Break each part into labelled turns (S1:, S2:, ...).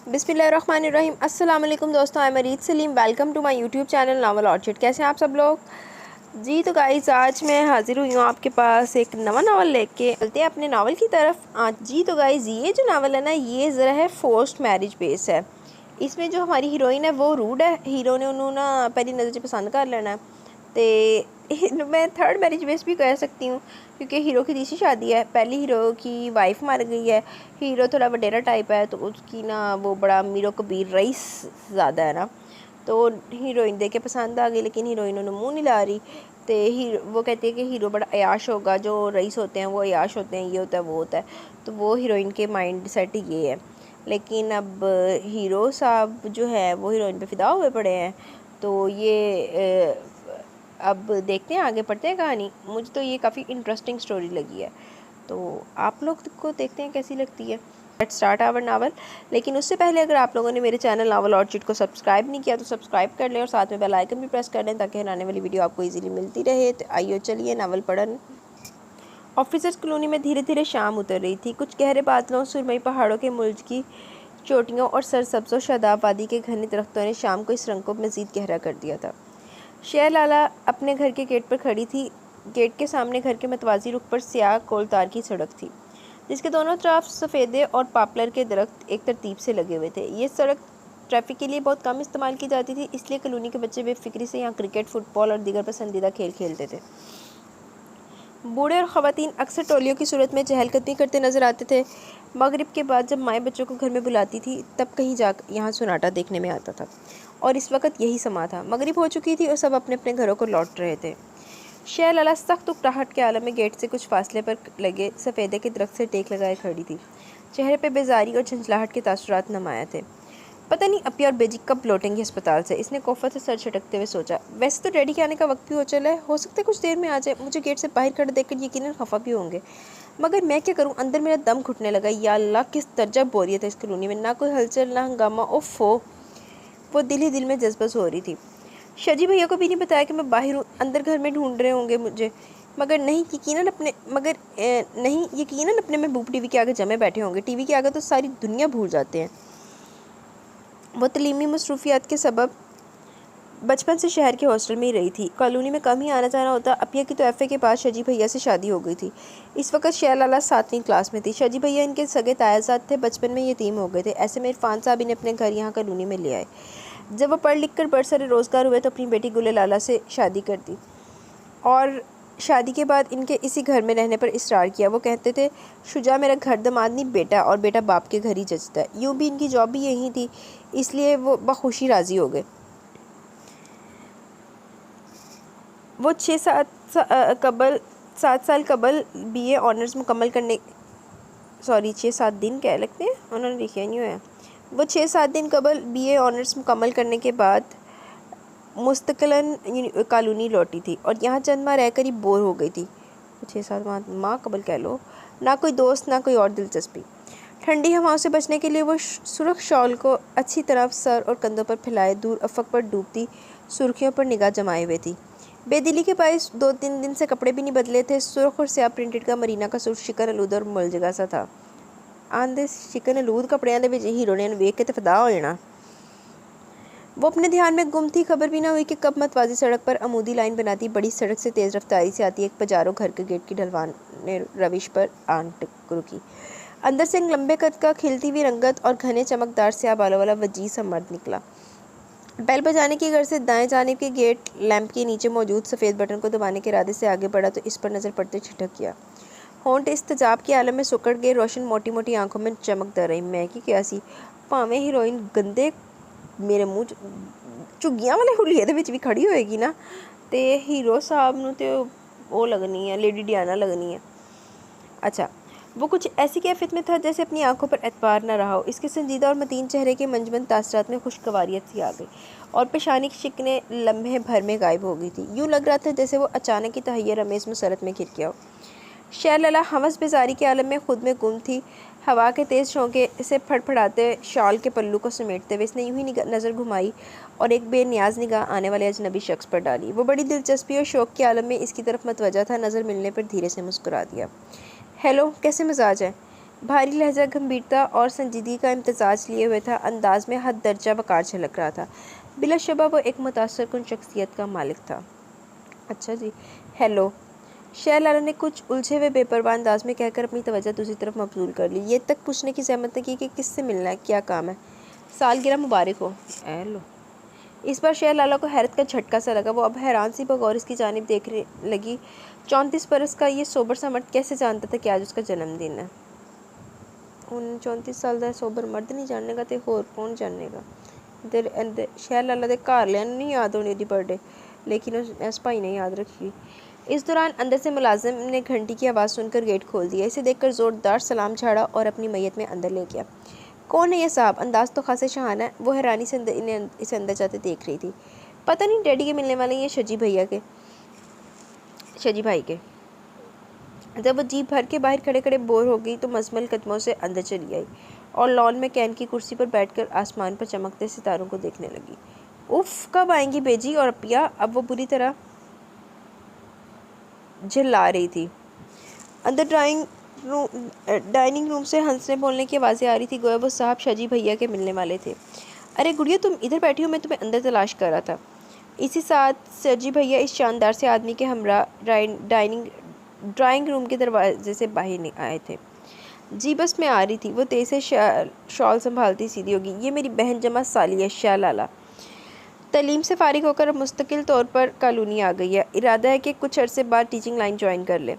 S1: बिस्मिल्लाहिर्रहमानिर्रहीम। अस्सलाम वालेकुम दोस्तों, I am Areed Saleem. Welcome to my YouTube channel novel orchid. कैसे हैं आप सब लोग जी। तो गाइस, आज मैं हाजिर हुई हूँ आपके पास एक नवा नावल लेके। चलते हैं अपने नावल की तरफ आज जी। तो गाइस, ये जो नावल है ना, ये ज़रा है फोर्स्ड मैरिज बेस है। इसमें जो हमारी हीरोइन है वो रूड है। हीरो ने उन्होंने ना पहली नज़र से पसंद कर लेना है। तो मैं थर्ड मैरिज बेस भी कह सकती हूँ, क्योंकि हीरो की तीसरी शादी है। पहली हीरो की वाइफ मर गई है। हीरो थोड़ा वडेरा टाइप है, तो उसकी ना वो बड़ा अमीर कबीर रईस ज़्यादा है ना, तो हीरोइन देख के पसंद आ गई। लेकिन हीरोइन उन्हें मुँह नहीं ला रही। तो वो कहती है कि हीरो बड़ा अयाश होगा, जो रईस होते हैं वो अयाश होते हैं, ये होता है वो होता है। तो वो हीरोइन के माइंड सेट ये है। लेकिन अब हीरो साहब जो है वो हीरोइन पे फिदा हुए पड़े हैं। तो ये अब देखते हैं, आगे पढ़ते हैं कहानी। मुझे तो ये काफ़ी इंटरेस्टिंग स्टोरी लगी है, तो आप लोग को देखते हैं कैसी लगती है। Let's start our novel. लेकिन उससे पहले अगर आप लोगों ने मेरे चैनल नावल ऑर्चिड को सब्सक्राइब नहीं किया तो सब्सक्राइब कर लें और साथ में बेल आइकन भी प्रेस कर लें, ताकि आने वाली वीडियो आपको इजीली मिलती रहे। तो आइए चलिए नावल पढ़न। ऑफिसर्स कॉलोनी में धीरे धीरे शाम उतर रही थी। कुछ गहरे बादलों, सुरमई पहाड़ों के मुल्ज की चोटियों और सरसब्ज़ शादाब वादी के घने दरख्तों ने शाम को इस रंग को मज़ीद गहरा कर दिया था। शेर लाला अपने घर के गेट पर खड़ी थी। गेट के सामने घर के मतवाजी रुख पर स्याह कोलतार की सड़क थी, जिसके दोनों तरफ सफ़ेदे और पापलर के दरख्त एक तरतीब से लगे हुए थे। ये सड़क ट्रैफिक के लिए बहुत कम इस्तेमाल की जाती थी, इसलिए कॉलोनी के बच्चे बेफिक्री से यहाँ क्रिकेट, फुटबॉल और दीगर पसंदीदा खेल खेलते थे। बूढ़े और ख़वातीन अक्सर टोलियों की सूरत में चहलकदमी करते नजर आते थे। मगरिब के बाद जब माएँ बच्चों को घर में बुलाती थी, तब कहीं जा यहाँ सन्नाटा देखने में आता था, और इस वक्त यही समा था। मगरिब हो चुकी थी और सब अपने अपने घरों को लौट रहे थे। शेर लाला सख्त उकड़ाहट के आलम में गेट से कुछ फासले पर लगे सफ़ेदे के दरख्त से टेक लगाए खड़ी थी। चेहरे पे बेजारी और झंझलाहट के तासुरात नुमाया थे। पता नहीं अपिया और बेजी कब लौटेंगे अस्पताल से, इसने कोफत से सर झटकते हुए सोचा। वैसे तो डैडी के आने का वक्त भी हो चला है, हो सकता है कुछ देर में आ जाए। मुझे गेट से बाहर खड़े देखकर यकीनन खफा भी होंगे, मगर मैं क्या करूं? अंदर मेरा दम घुटने लगा। या अल्लाह, किस दर्जा बोरियत है इस कॉलोनी में। ना कोई हलचल, ना हंगामा। ओफो, वो दिल ही दिल में जज्बस हो रही थी। शाजी भैया को भी नहीं बताया कि मैं बाहर हूँ, अंदर घर में ढूंढ रहे होंगे मुझे। नहीं, यकीनन अपने महबूब टीवी के आगे जमे बैठे होंगे। टीवी के आगे तो सारी दुनिया भूल जाते हैं। वो तलीमी मसरूफियात के सबब बचपन से शहर के हॉस्टल में ही रही थी। कॉलोनी में कम ही आना जाना होता। अपिया की तो एफए के बाद शाजी भैया से शादी हो गई थी। इस वक्त शेर लाला 7वीं क्लास में थी। शाजी भैया इनके सगे तायाजाद थे, बचपन में यतीम हो गए थे। ऐसे में इरफान साहब इन्हें अपने घर यहाँ कॉलोनी में ले आए। जब वो पढ़ लिख कर बरसरे रोज़गार हुए तो अपनी बेटी गुले लाला से शादी कर दी, और शादी के बाद इनके इसी घर में रहने पर इसरार किया। वो कहते थे, शुजा मेरा घर दामाद नहीं बेटा, और बेटा बाप के घर ही जचता है। यूँ भी इनकी जॉब भी यहीं थी, इसलिए वो बखुशी राज़ी हो गए। वो 7 साल कबल बीए ऑनर्स मुकम्मल करने 6-7 दिन कह लगते हैं, उन्होंने लिखा नहीं हुआ। वो 6-7 दिन कबल बीए ऑनर्स मुकम्मल करने के बाद मुस्तकिलन कॉलोनी लौटी थी, और यहाँ चंद माह रहकर ही बोर हो गई थी। 6-7 माह कबल कह लो। ना कोई दोस्त, ना कोई और दिलचस्पी। ठंडी हवाओं से बचने के लिए वो सुर्ख शॉल को अच्छी तरह सर और कंधों पर फैलाए दूर अफक पर डूबती सुर्खियों पर निगाह जमाए हुए थी। बेदिली के बायस 2-3 दिन से कपड़े भी नहीं बदले थे। सुर्ख और स्याह प्रिंटेड का मरीना का सूट शिकन आलूद और मुलजगा सा था। आंदे शिकन आलूद कपड़ियां दे विच हीरो ने वेख के तो फिदा हो जाना। वो अपने ध्यान में गुम थी। खबर भी ना हुई कि कब मतवाजी सड़क पर अमूदी लाइन बनाती बड़ी सड़क से तेज़ रफ्तारी से आती एक पजारो घर के गेट की ढलवान ने रविश पर आन रुकी। अंदर से एक लंबे कद का, खिलती हुई रंगत और घने चमकदार स्याह बालों वाला वजीज सा मर्द निकला। बेल बजाने की घर से दाएं जानिब के गेट लैंप के नीचे मौजूद सफ़ेद बटन को दबाने के इरादे से आगे बढ़ा, तो इस पर नज़र पड़ते छिटक गया। होंठ इस्तेजाब के आलम में सुकड़ गए, रोशन मोटी मोटी आंखों में चमकदा रही। मैं की क्या सी भावें हीरोइन गंदे मेरे मुँह झुग्गियां वाले हुलिये दे विच भी खड़ी होएगी ना, तो हीरो साहब नूं ते वो लगनी है, लेडी डियाना लगनी है। अच्छा, वो कुछ ऐसी कैफियत में था जैसे अपनी आंखों पर एतबार न रहा हो। इसके संजीदा और मतीन चेहरे के मंजमन तासरात में खुशगवारियत सी आ गई, और पेशानी की शिकने लम्हे भर में गायब हो गई थी। यूँ लग रहा था जैसे वो अचानक ही तहैयर अमेज़ मुसरत में घिर गया हो। शेर लाला हवस बेजारी के आलम में खुद में गुम थी। हवा के तेज़ झोंके से फड़फड़ाते शॉल के पल्लू को समेटते हुए इसने यूं ही नज़र घुमाई और एक बेनियाज निगाह आने वाले अजनबी शख्स पर डाली। वो बड़ी दिलचस्पी और शौक़ के आलम में इसकी तरफ मतवजा था। नज़र मिलने पर धीरे से मुस्कुरा दिया। हेलो, कैसे मिजाज है? भारी लहजा गंभीरता और संजीदगी का इम्तिजाज लिए हुए था। अंदाज में हद दर्जा वक़ार झलक रहा था। बिलाशुबा वो एक मुतासरकुन शख्सियत का मालिक था। अच्छा जी, हेलो। शेर लाला ने कुछ उलझे हुए बेपरवाह अंदाज में कहकर अपनी तवज्जो दूसरी तरफ मबजूल कर ली। ये तक पूछने की ज़हमत न की कि किससे मिलना है, क्या काम है। सालगिरह मुबारक हो। हेलो। इस बार शेर लाला को हैरत का झटका सा लगा। वो अब हैरान सी बगौर इसकी जानिब देखने लगी। 34 बरस का ये सोबर सा मर्द कैसे जानता था कि आज उसका जन्मदिन है। 34 साल का सोबर मर्द नहीं जानने का तो होर कौन जानेगा। शहर लाला दे घर लिया नहीं याद होनी दी बर्थडे, लेकिन इस भाई ने याद रखी। इस दौरान अंदर से मुलाजिम ने घंटी की आवाज़ सुनकर गेट खोल दिया। इसे देखकर ज़ोरदार सलाम झाड़ा और अपनी मैयत में अंदर ले गया। कौन है ये साहब? अंदाज तो खासे शहाना है। वो हैरानी से इसे अंदर जाते देख रही थी। पता नहीं डैडी के मिलने वाले ये शजी भाई के। जब वो जीप भर के बाहर खड़े खड़े बोर हो गई तो मजमल कदमों से अंदर चली आई और लॉन में कैन की कुर्सी पर बैठकर आसमान पर चमकते सितारों को देखने लगी। उफ, कब आएंगी बेजी और अपिया? अब वो बुरी तरह झल्ला रही थी। अंदर डाइनिंग रूम से हंसने बोलने की आवाज़ें आ रही थी, गोया वो साहब शजी भैया के मिलने वाले थे। अरे गुड़िया, तुम इधर बैठी हो, मैं तुम्हें अंदर तलाश कर रहा था। इसी साथ शजी भैया इस शानदार से आदमी के हमरा ड्राइंग रूम के दरवाजे से बाहर आए थे। जी बस मैं आ रही थी। वो तेज से शॉल संभालती सीधी होगी। ये मेरी बहन जमा साली है, शाह लाला। तालीम से फारिग होकर अब मुस्तकिल तौर पर कॉलोनी आ गई है। इरादा है कि कुछ अरसे बाद टीचिंग लाइन ज्वाइन कर ले।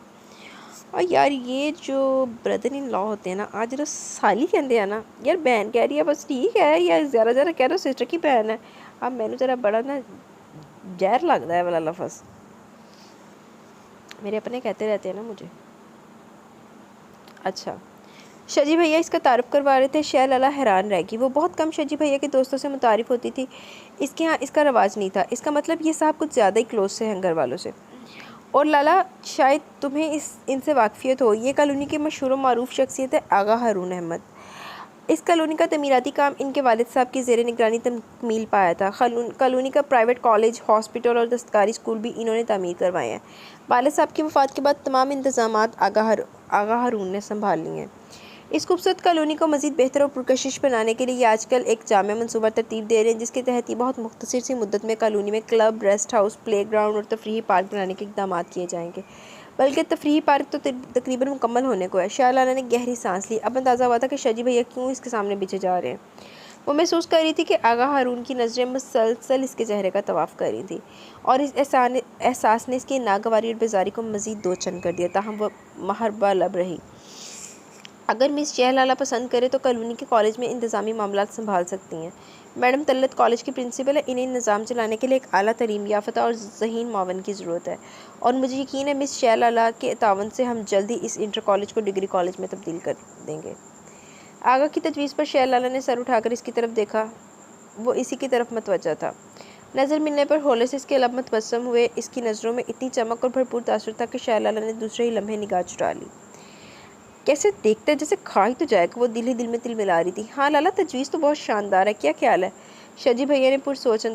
S1: और यार ये जो ब्रदर इन लॉ होते हैं ना, आज जो साली कहते हैं ना, यार बहन कह रही है बस ठीक है, या ज़रा ज़रा कह रहा सिस्टर की बहन है। अब मैंने ज़रा बड़ा ना जहर लगता है वाला लफ्ज़। मेरे अपने कहते रहते हैं ना मुझे। अच्छा, शजी भैया इसका तारुफ करवा रहे थे। शह लाला हैरान रह गई। वो बहुत कम शजी भैया के दोस्तों से मुतारिफ होती थी। इसके यहाँ इसका रवाज नहीं था। इसका मतलब ये साहब कुछ ज़्यादा ही क्लोज से हैं घर वालों से। और लाला, शायद तुम्हें इनसे वाकफियत हो। ये कॉलोनी की मशहूर मारूफ शख्सियत है आगा हारून अहमद। इस कॉलोनी का तमीराती काम इनके वालिद साहब की ज़ेर निगरानी तकमील पाया था। कॉलोनी का प्राइवेट कॉलेज, हॉस्पिटल और दस्तकारी स्कूल भी इन्होंने तामीर करवाए हैं। वालिद साहब की वफ़ात के बाद तमाम इंतज़ामात आगा हारून ने संभाल लिए हैं। इस खूबसूरत कॉलोनी को मज़ीद बेहतर और पुरकशिश बनाने के लिए ये आजकल एक जामे मनसूबा तरतीब दे रहे हैं, जिसके तहत ही बहुत मुख्तसर सी मुद्दत में कॉलोनी में club, rest house, play ground और तफरीही पार्क बनाने के इक़दाम किए जाएंगे। बल्कि तफरीही पार्क तो तकरीबन मुकम्मल होने को है। शाह लाला ने गहरी सांस ली। अब अंदाज़ा हुआ था कि शजी भैया क्यों इसके सामने पीछे जा रहे हैं। वो महसूस कर रही थी कि आगा हारून की नज़रें मुसलसल इसके चेहरे का तवाफ़ कर रही थी, और इस एहसास ने इसकी नागवारी और बेजारी को मज़ीद दो चंद कर दिया। ताहम वह महरबा लब रही। अगर मिस शह लाला पसंद करे तो कॉलोनी के कॉलेज में इंतज़ामी मामलात संभाल सकती हैं। मैडम तल्लत कॉलेज की प्रिंसिपल है। इन्हें निज़ाम चलाने के लिए एक आला तरीम याफ्ता और ज़हीन मावन की ज़रूरत है, और मुझे यकीन है मिस शह लाला के तावन से हम जल्द ही इस इंटर कॉलेज को डिग्री कॉलेज में तब्दील कर देंगे। आगा की तजवीज़ पर शह लाला ने सर उठाकर इसकी तरफ देखा। वो इसी की तरफ मतवज्जा था। नज़र मिलने पर होले से इसके लब मतबस्सम हुए। इसकी नज़रों में इतनी चमक और भरपूर तासुर था कि शह लाला ने दूसरे ही लम्हे निगाह चुरा ली। कैसे देखता है जैसे खा ही तो जाएगा। वो दिल ही दिल में तिल मिला रही थी। हाँ लाला, तजवीज़ तो बहुत शानदार है, क्या ख्याल है? शजी भैया ने पुरजोश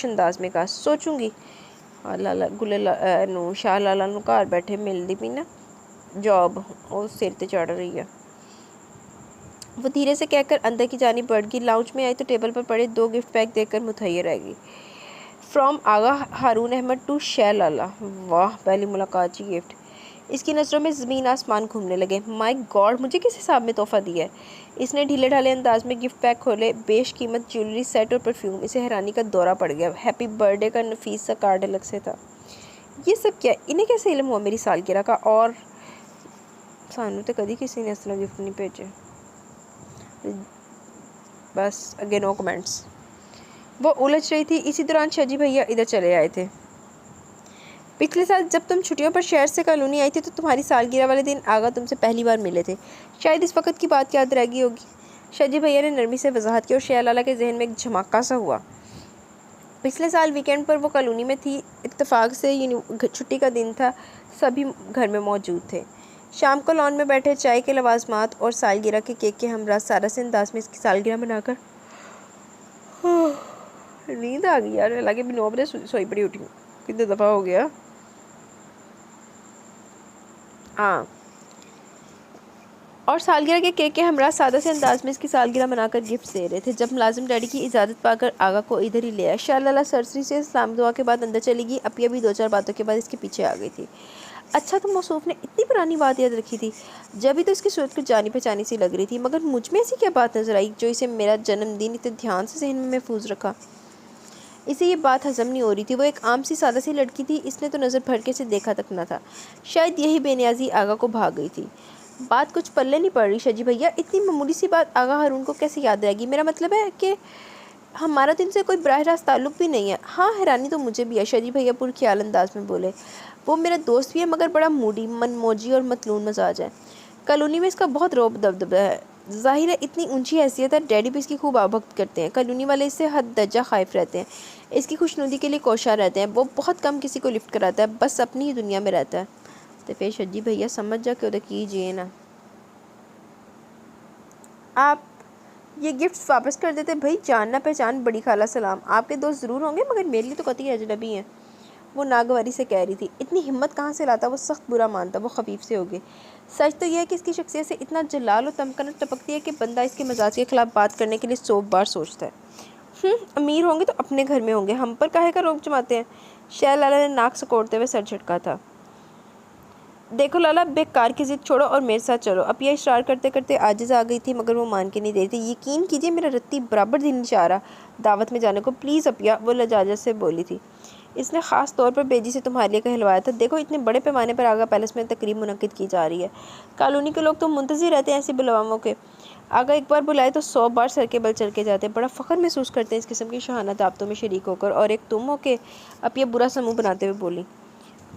S1: अंदाज में कहा। सोचूंगी। हाँ लाला गुले शाह लाला नू घर बैठे मिलती पी ना जॉब वो सिर ते चढ़ रही है। वो धीरे से कहकर अंदर की जानिब बढ़ गई। लाउंज में आई तो टेबल पर पड़े 2 गिफ्ट पैक देखकर मुतहैयर रह गई। From Agha Haroon Ahmed to Shah Lala. वाह, पहली मुलाकात की गिफ्ट। इसकी नज़रों में ज़मीन आसमान घूमने लगे। माय गॉड, मुझे किस हिसाब में तोहफ़ा दिया है? इसने ढीले ढाले अंदाज में गिफ्ट पैक खोले। बेश कीमत ज्वेलरी सेट और परफ्यूम। इसे हैरानी का दौरा पड़ गया। हैप्पी बर्थडे का नफीस सा कार्ड अलग से था। ये सब क्या? इन्हें कैसे इल्म हुआ मेरी सालगिरह का? और सानू तो कभी किसी ने इस तरह गिफ्ट नहीं भेजे। बस अगे नो कमेंट्स। वो उलझ रही थी। इसी दौरान शजी भैया इधर चले आए थे। पिछले साल जब तुम छुट्टियों पर शहर से कॉलोनी आई थी तो तुम्हारी सालगिरह वाले दिन आगा तुमसे पहली बार मिले थे। शायद इस वक्त की बात याद रह गई होगी। शजी भैया ने नरमी से वजाहत की और शह लाला के जहन में एक झमाका सा हुआ। पिछले साल वीकेंड पर वो कॉलोनी में थी। इत्तेफाक से छुट्टी का दिन था। सभी घर में मौजूद थे। शाम को लॉन में बैठे चाय के लवाजमात और सालगिरह के केक के हमरा सारा से अंदाज में इसकी सालगिरह मनाकर नींद आ गई यार। हालांकि मैं 9 बजे सोई पड़ी उठी हूँ। कितने दफ़ा हो गया। हाँ, और सालगिरह के केक के हमरा सादा से अंदाज में इसकी सालगिरह मनाकर गिफ्ट दे रहे थे जब मुलाजिम डैडी की इजाज़त पाकर आगा को इधर ही ले आया। शाला सरसरी से सलाम दुआ के बाद अंदर चली गई। अपिया भी 2-4 बातों के बाद इसके पीछे आ गई थी। अच्छा, तो मौसूफ ने इतनी पुरानी बात याद रखी थी। जब भी तो इसकी सूरत कुछ जानी पहचानी सी लग रही थी, मगर मुझ में ऐसी क्या बात नजर आई जो इसे मेरा जन्मदिन इतने ध्यान से जहन में महफूज रखा। इसे ये बात हजम नहीं हो रही थी। वो एक आम सी सादा सी लड़की थी, इसने तो नज़र भर के से देखा तक न था। शायद यही बेनियाजी आगा को भाग गई थी। बात कुछ पल्ले नहीं पड़ रही शजी भैया, इतनी मामूली सी बात आगा हारून को कैसे याद रहेगी? मेरा मतलब है कि हमारा तो इनसे कोई बराह रास्त ताल्लुक भी नहीं है। हाँ, हैरानी तो मुझे भी है, शजी भैया पुरख्याल अंदाज में बोले। वो मेरा दोस्त भी है, मगर बड़ा मूडी, मनमोजी और मतलून मजाज है। कॉलोनी में इसका बहुत रौब दबदबा है। ज़ाहिर है इतनी ऊंची हैसियत है, डैडी भी इसकी खूब आवभक्त करते हैं। कॉलोनी वाले इससे हद दर्जा खाइफ रहते हैं, इसकी खुशनुदी के लिए कोशा रहते हैं। वो बहुत कम किसी को लिफ्ट कराता है, बस अपनी ही दुनिया में रहता है। तो फिर शजी भैया समझ जा के उधर कीजिए ना, आप ये गिफ्ट्स वापस कर देते। भाई जान ना पहचान बड़ी खाला सलाम, आपके दोस्त ज़रूर होंगे मगर मेरे लिए तो कतई अजनबी हैं। वो नागवारी से कह रही थी। इतनी हिम्मत कहाँ से लाता? वो सख्त बुरा मानता, वो खफीफ से हो गए। सच तो यह है कि इसकी शख्सियत से इतना जलाल और तमकनत टपकती है कि बंदा इसके मजाज के खिलाफ बात करने के लिए 100 बार सोचता है। अमीर होंगे तो अपने घर में होंगे, हम पर काहे का रोक जमाते हैं? शहर लाला ने नाक सकोड़ते हुए सर झटका था। देखो लाला, बेकार की जिद छोड़ो और मेरे साथ चलो। अपिया इशरार करते करते आजिज़ आ गई थी, मगर वो मान के नहीं दे रही थी। यकीन कीजिए मेरा रत्ती बराबर दिल नहीं चाह रहा दावत में जाने को। प्लीज़ अपिया, वो लजाजत से बोली थी। इसने ख़ास तौर पर बेजी से तुम्हारे लिए कहलवाया था। देखो इतने बड़े पैमाने पर आगा पैलेस में तकरीब मुनक्किद की जा रही है। कॉलोनी के लोग तो मुंतज़िर रहते हैं ऐसी बुलवामों के। आगा एक बार बुलाए तो 100 बार सर के बल चढ़ के जाते हैं। बड़ा फ़ख्र महसूस करते हैं इस किस्म की शहाना दावतों में शरीक होकर। और एक तुम हो के अपिया बुरा समूह बनाते हुए बोली।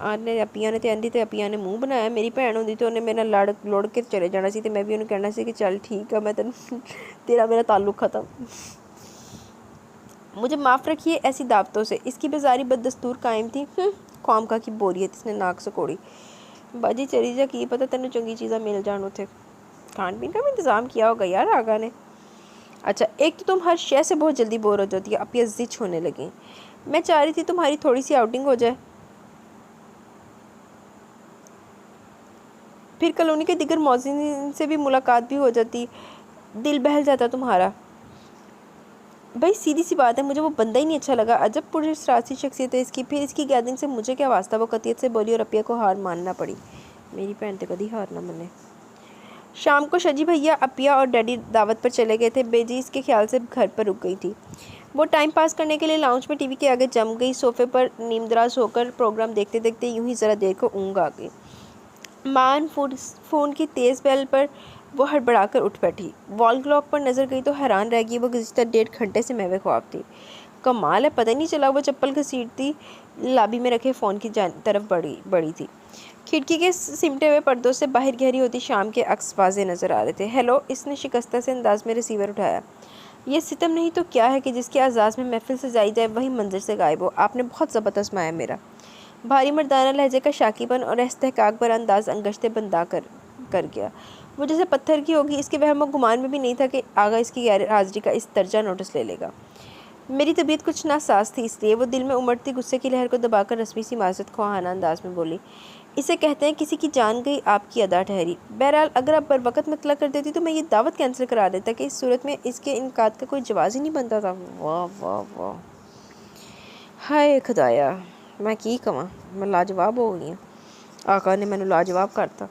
S1: आने अपिया ने आंदी तो अपिया ने मुँह बनाया। मेरी भैन होंदी तो उन्हें मेरा लड़ के चले जाना सी, मैं भी उन्हें कहना सी कि चल ठीक है, मैं तेरा मेरा ताल्लुक ख़त्म। मुझे माफ़ रखिए ऐसी दावतों से। इसकी बेजारी बददस्तूर कायम थी। ख्वाम का की बोरियत, इसने नाक सकोड़ी। बाजी चली जा, की पता तेन चंगी चीज़ा मिल जान उथे। खान पीन का भी इंतज़ाम किया होगा यार आगा ने। अच्छा, एक तो तुम हर शय से बहुत जल्दी बोर हो जाती है। अपिया ज़िच होने लगी। मैं चाह रही थी तुम्हारी थोड़ी सी आउटिंग हो जाए, फिर कॉलोनी के दिगर मौजिन से भी मुलाकात भी हो जाती, दिल बहल जाता तुम्हारा। भाई सीधी सी बात है, मुझे वो बंदा ही नहीं अच्छा लगा। अजब पुरस्रासी शख्सियत है इसकी। फिर इसकी गैदरिंग से मुझे क्या वास्ता? वो कतियत से बोली और अपिया को हार मानना पड़ी। मेरी भैन तो कभी हार ना माने। शाम को शजी भैया, अपिया और डैडी दावत पर चले गए थे। बेजी इसके ख्याल से घर पर रुक गई थी। वो टाइम पास करने के लिए लाउंज में टीवी के आगे जम गई। सोफे पर नीमदराज होकर प्रोग्राम देखते देखते यूं ही ज़रा देर को ऊँघ आ गई। मान फ़ोन की तेज़ बेल पर वो हड़बड़ाकर उठ बैठी। वॉल क्लॉक पर नज़र गई तो हैरान रह गई। वो गुज़िश्ता 1.5 घंटे से महवे ख्वाब थी। कमाल है, पता ही नहीं चला। वो चप्पल घसीटती लाबी में रखे फ़ोन की तरफ बढ़ी थी। खिड़की के सिमटे हुए पर्दों से बाहर गहरी होती शाम के अक्स वाज़े नज़र आ रहे थे। हेलो, इसने शिकस्ता से अंदाज में रिसीवर उठाया। ये सितम नहीं तो क्या है कि जिसके आज़ाज़ में महफिल से जाई जाए वही मंजर से गायब हो। आपने बहुत ज़बरदस्त माया मेरा। भारी मर्दाना लहजे का शाकीपन और इस्तेहकाक पर अंदाज अंगश्ते बंदा कर गया। वो जैसे पत्थर की होगी। इसके वहम गुमान में भी नहीं था कि आगा इसकी गैर हाजिरी का इस दर्जा नोटिस ले लेगा। मेरी तबीयत कुछ नासाज थी, इसलिए वो दिल में उमड़ती गुस्से की लहर को दबाकर रस्मी सी माजरत ख्वाहाना अंदाज में बोली। इसे कहते हैं किसी की जान गई, आपकी अदा ठहरी। बहरहाल अगर आप बर वक़्त मतला कर देती तो मैं ये दावत कैंसिल करा देता कि इस सूरत में इसके इनकाद का कोई जवाज़ ही नहीं बनता था। वाह वाह वाह, हाय खुदाया, मैं की कवां, मैं लाजवाब हो गई। आका ने मैंने लाजवाब करता।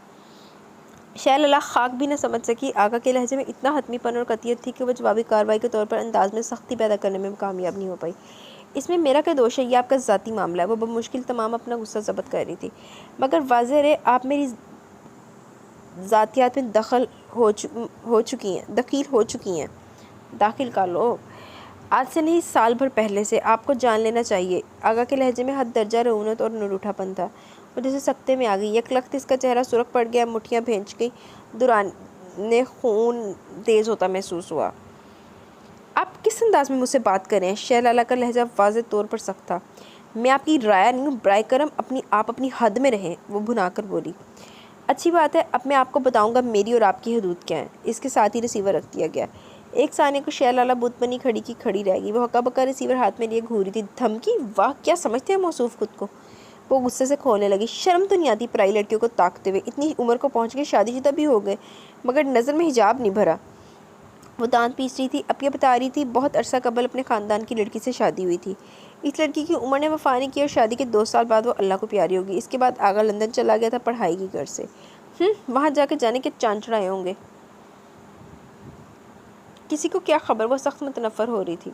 S1: शैल अल्लाह खाक भी न समझ सकी। आका के लहजे में इतना हतमीपन और कतियत थी कि वह जवाबी कार्रवाई के तौर पर अंदाज में सख्ती पैदा करने में कामयाब नहीं हो पाई। इसमें मेरा क्या दोष है? ये आपका ज़ाती मामला है। वो बमुश्किल तमाम अपना गुस्सा ज़ब्त कर रही थी। मगर वाज़ेह है आप मेरी ज़ातियात में दखील हो चुकी हैं। दाखिल कर लो। आज से नहीं, साल भर पहले से। आपको जान लेना चाहिए। आगा के लहजे में हद दर्जा रऊनत और नरूठापन था। वो जैसे सख्ते में आ गई। यकलख्त इसका चेहरा सुर्ख पड़ गया, मुठ्ठियाँ भींच गई, दुराने खून तेज़ होता महसूस हुआ। आप किस अंदाज में मुझसे बात करें? शहलाला का लहजा वाज़ेह तौर पर सख्त था। मैं आपकी राया नहीं हूँ, बराए करम आप अपनी हद में रहें। वो भुनाकर बोली। अच्छी बात है, अब मैं आपको बताऊँगा मेरी और आपकी हदूद क्या है। इसके साथ ही रिसीवर रख दिया गया। एक साने को शहलाला बुत बनी खड़ी की खड़ी रह गई। वो हक्का बक्का रिसीवर हाथ में लिए घूरी थी। धमकी? वाह, क्या समझते हैं मौसूफ खुद को। वो गुस्से से खोलने लगी। शर्म तो नहीं आती पराई लड़कियों को ताकते हुए, इतनी उम्र को पहुँच के शादीशुदा भी हो गए मगर नज़र में हिजाब नहीं भरा। वो दांत पीस रही थी। अपिया बता रही थी बहुत अरसा कबल अपने ख़ानदान की लड़की से शादी हुई थी। इस लड़की की उम्र ने वफा नहीं की और शादी के 2 साल बाद वो अल्लाह को प्यारी होगी। इसके बाद आगा लंदन चला गया था पढ़ाई की घर से। वहाँ जाकर जाने के चांद चढ़ाए होंगे। किसी को क्या खबर, वो सख्त मुतनफ़र हो रही थी।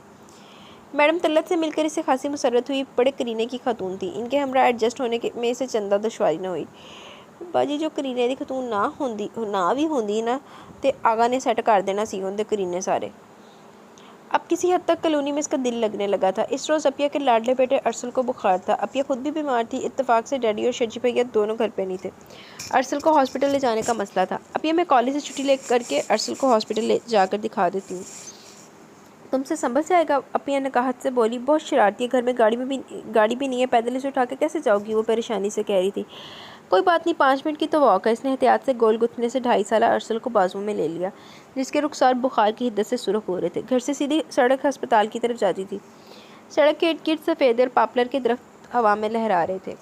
S1: मैडम तल्लत से मिलकर इसे खासी मुसरत हुई। बड़े करीने की खातून थी। इनके हमरा एडजस्ट होने के में इसे चंदा दुश्वारी न हुई। बाजी जो करीने दी खातून ना भी होंदी ना ते आगा ने सैट कर देना सी उनके करीने सारे। अब किसी हद तक कॉलोनी में इसका दिल लगने लगा था। इस रोज़ अपिया के लाडले बेटे अरसल को बुखार था। अपिया खुद भी बीमार थी। इत्तेफाक से डैडी और शजी भैया दोनों घर पे नहीं थे। अरसल को हॉस्पिटल ले जाने का मसला था। अपिया मैं कॉलेज से छुट्टी ले करके अरसल को हॉस्पिटल ले जाकर दिखा देती हूँ। तुमसे संभल जाएगा, अपिया ने कहा से बोली। बहुत शरारती है, घर में गाड़ी भी नहीं है, पैदल इसे उठा के कैसे जाओगी, वो परेशानी से कह रही थी। कोई बात नहीं, 5 मिनट की तो वॉक है। इसने एहतियात से गोल गुथने से 2.5 साल अरसल को बाजू में ले लिया, जिसके रुखसार बुखार की हिद्दत से सुरख हो रहे थे। घर से सीधी सड़क अस्पताल की तरफ जाती थी। सड़क के इर्द गिर्द सफ़ेद और पापलर के दरख्त हवा में लहरा रहे थे।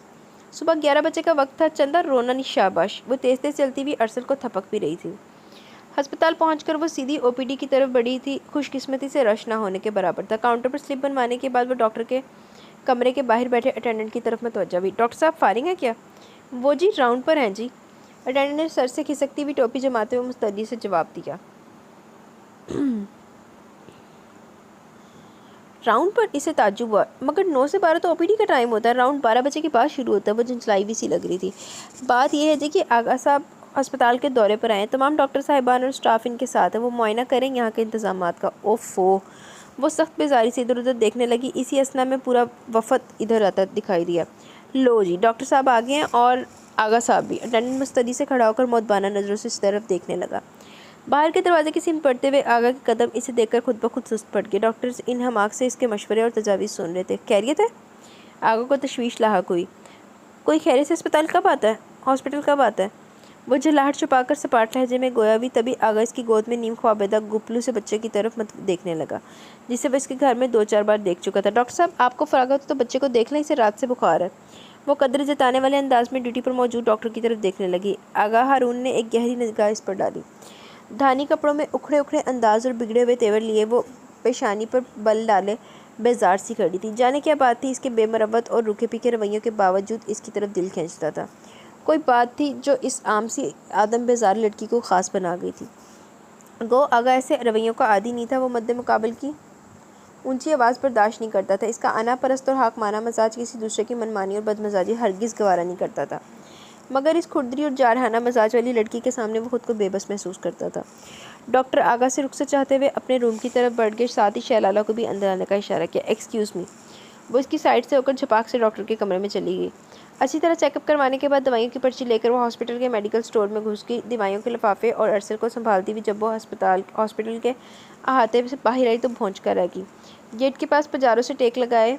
S1: सुबह 11 बजे का वक्त था। चंदा रोना नहीं शाबाश। वो तेज़ तेज़ चलती हुई अरसल को थपक भी रही थी। अस्पताल पहुंचकर वो सीधी ओपीडी की तरफ बढ़ी थी। खुशकिस्मती से रश ना होने के बराबर था। काउंटर पर स्लिप बनवाने के बाद वो डॉक्टर के कमरे के बाहर बैठे अटेंडेंट की तरफ में तवज्जो हुई। डॉक्टर साहब फारिग हैं क्या? वो जी राउंड पर हैं जी। अटेंडेंट ने सर से खिसकती हुई टोपी जमाते हुए मुस्तैदी से जवाब दिया। राउंड पर? इसे ताज्जुब हुआ। मगर 9 से 12 तो ओपीडी का टाइम होता है, राउंड 12 बजे के बाद शुरू होता है। वो झंझलाई भी सी लग रही थी। बात यह है जी कि आगा साहब अस्पताल के दौरे पर आए। तमाम डॉक्टर साहिबान और स्टाफ इनके साथ है। वो मुआयना करें यहाँ के इंतजामात का। ओफो, वो सख्त बेजारी से इधर उधर देखने लगी। इसी असना में पूरा वफद इधर आता दिखाई दिया। लो जी, डॉक्टर साहब आ गए हैं और आगा साहब भी। अटेंडेंट मुस्तैदी से खड़ा होकर मौतबाना नज़रों से इस तरफ देखने लगा। बाहर के दरवाजे की सीम पड़ते हुए आगा के कदम इसे देखकर खुद ब खुद सुस्त पड़ गए। डॉक्टर्स इन हमाक से इसके मशवरे और तजावीज़ सुन रहे थे। खैरियत है? आगा को तशवीश लाहक हुई। कोई खैरियत से अस्पताल कब आता है, हॉस्पिटल कब आता है? वो झल्लाहट छुपाकर सपाट लहजे में गोया भी। तभी आगा इसकी गोद में नीम ख्वाबेदा गुपलू से बच्चे की तरफ मत देखने लगा, जिसे वह इसके घर में 2-4 बार देख चुका था। डॉक्टर साहब आपको फरागत हो तो बच्चे को देख लें, इसे रात से बुखार है। वो कदर जताने वाले अंदाज में ड्यूटी पर मौजूद डॉक्टर की तरफ देखने लगी। आगा हारून ने एक गहरी निगाह इस पर डाली। धानी कपड़ों में उखड़े उखड़े अंदाज और बिगड़े हुए तेवर लिए वो पेशानी पर बल डाले बेजार सी खड़ी थी। जाने क्या बात थी, इसके बेमरवत और रूखे पीके रवैयों के बावजूद इसकी तरफ दिल खींचता था। कोई बात थी जो इस आम सी आदम बेजार लड़की को ख़ास बना गई थी। गो आगा ऐसे रवैयों का आदी नहीं था। वो मद्दे मुकाबल की ऊंची आवाज़ बर्दाश्त नहीं करता था। इसका अना परस्त और हाक माना मजाज किसी दूसरे की मनमानी और बदमजाजी हरगिज़ गवारा नहीं करता था। मगर इस खुरदरी और जारहाना मजाज वाली लड़की के सामने वो खुद को बेबस महसूस करता था। डॉक्टर आगा से रुखसत चाहते हुए अपने रूम की तरफ बढ़ गए। साथ ही शैलाला को भी अंदर आने का इशारा किया। Excuse me. वो इसकी साइड से होकर झपाक से डॉक्टर के कमरे में चली गई। अच्छी तरह चेकअप करवाने के बाद दवाइयों की पर्ची लेकर वो हॉस्पिटल के मेडिकल स्टोर में घुस गई। दवाइयों के लिफाफे और अरसल को संभालती हुई जब वो हॉस्पिटल के अहाते से बाहर आई तो भौंच कर रह गई। गेट के पास पजारों से टेक लगाए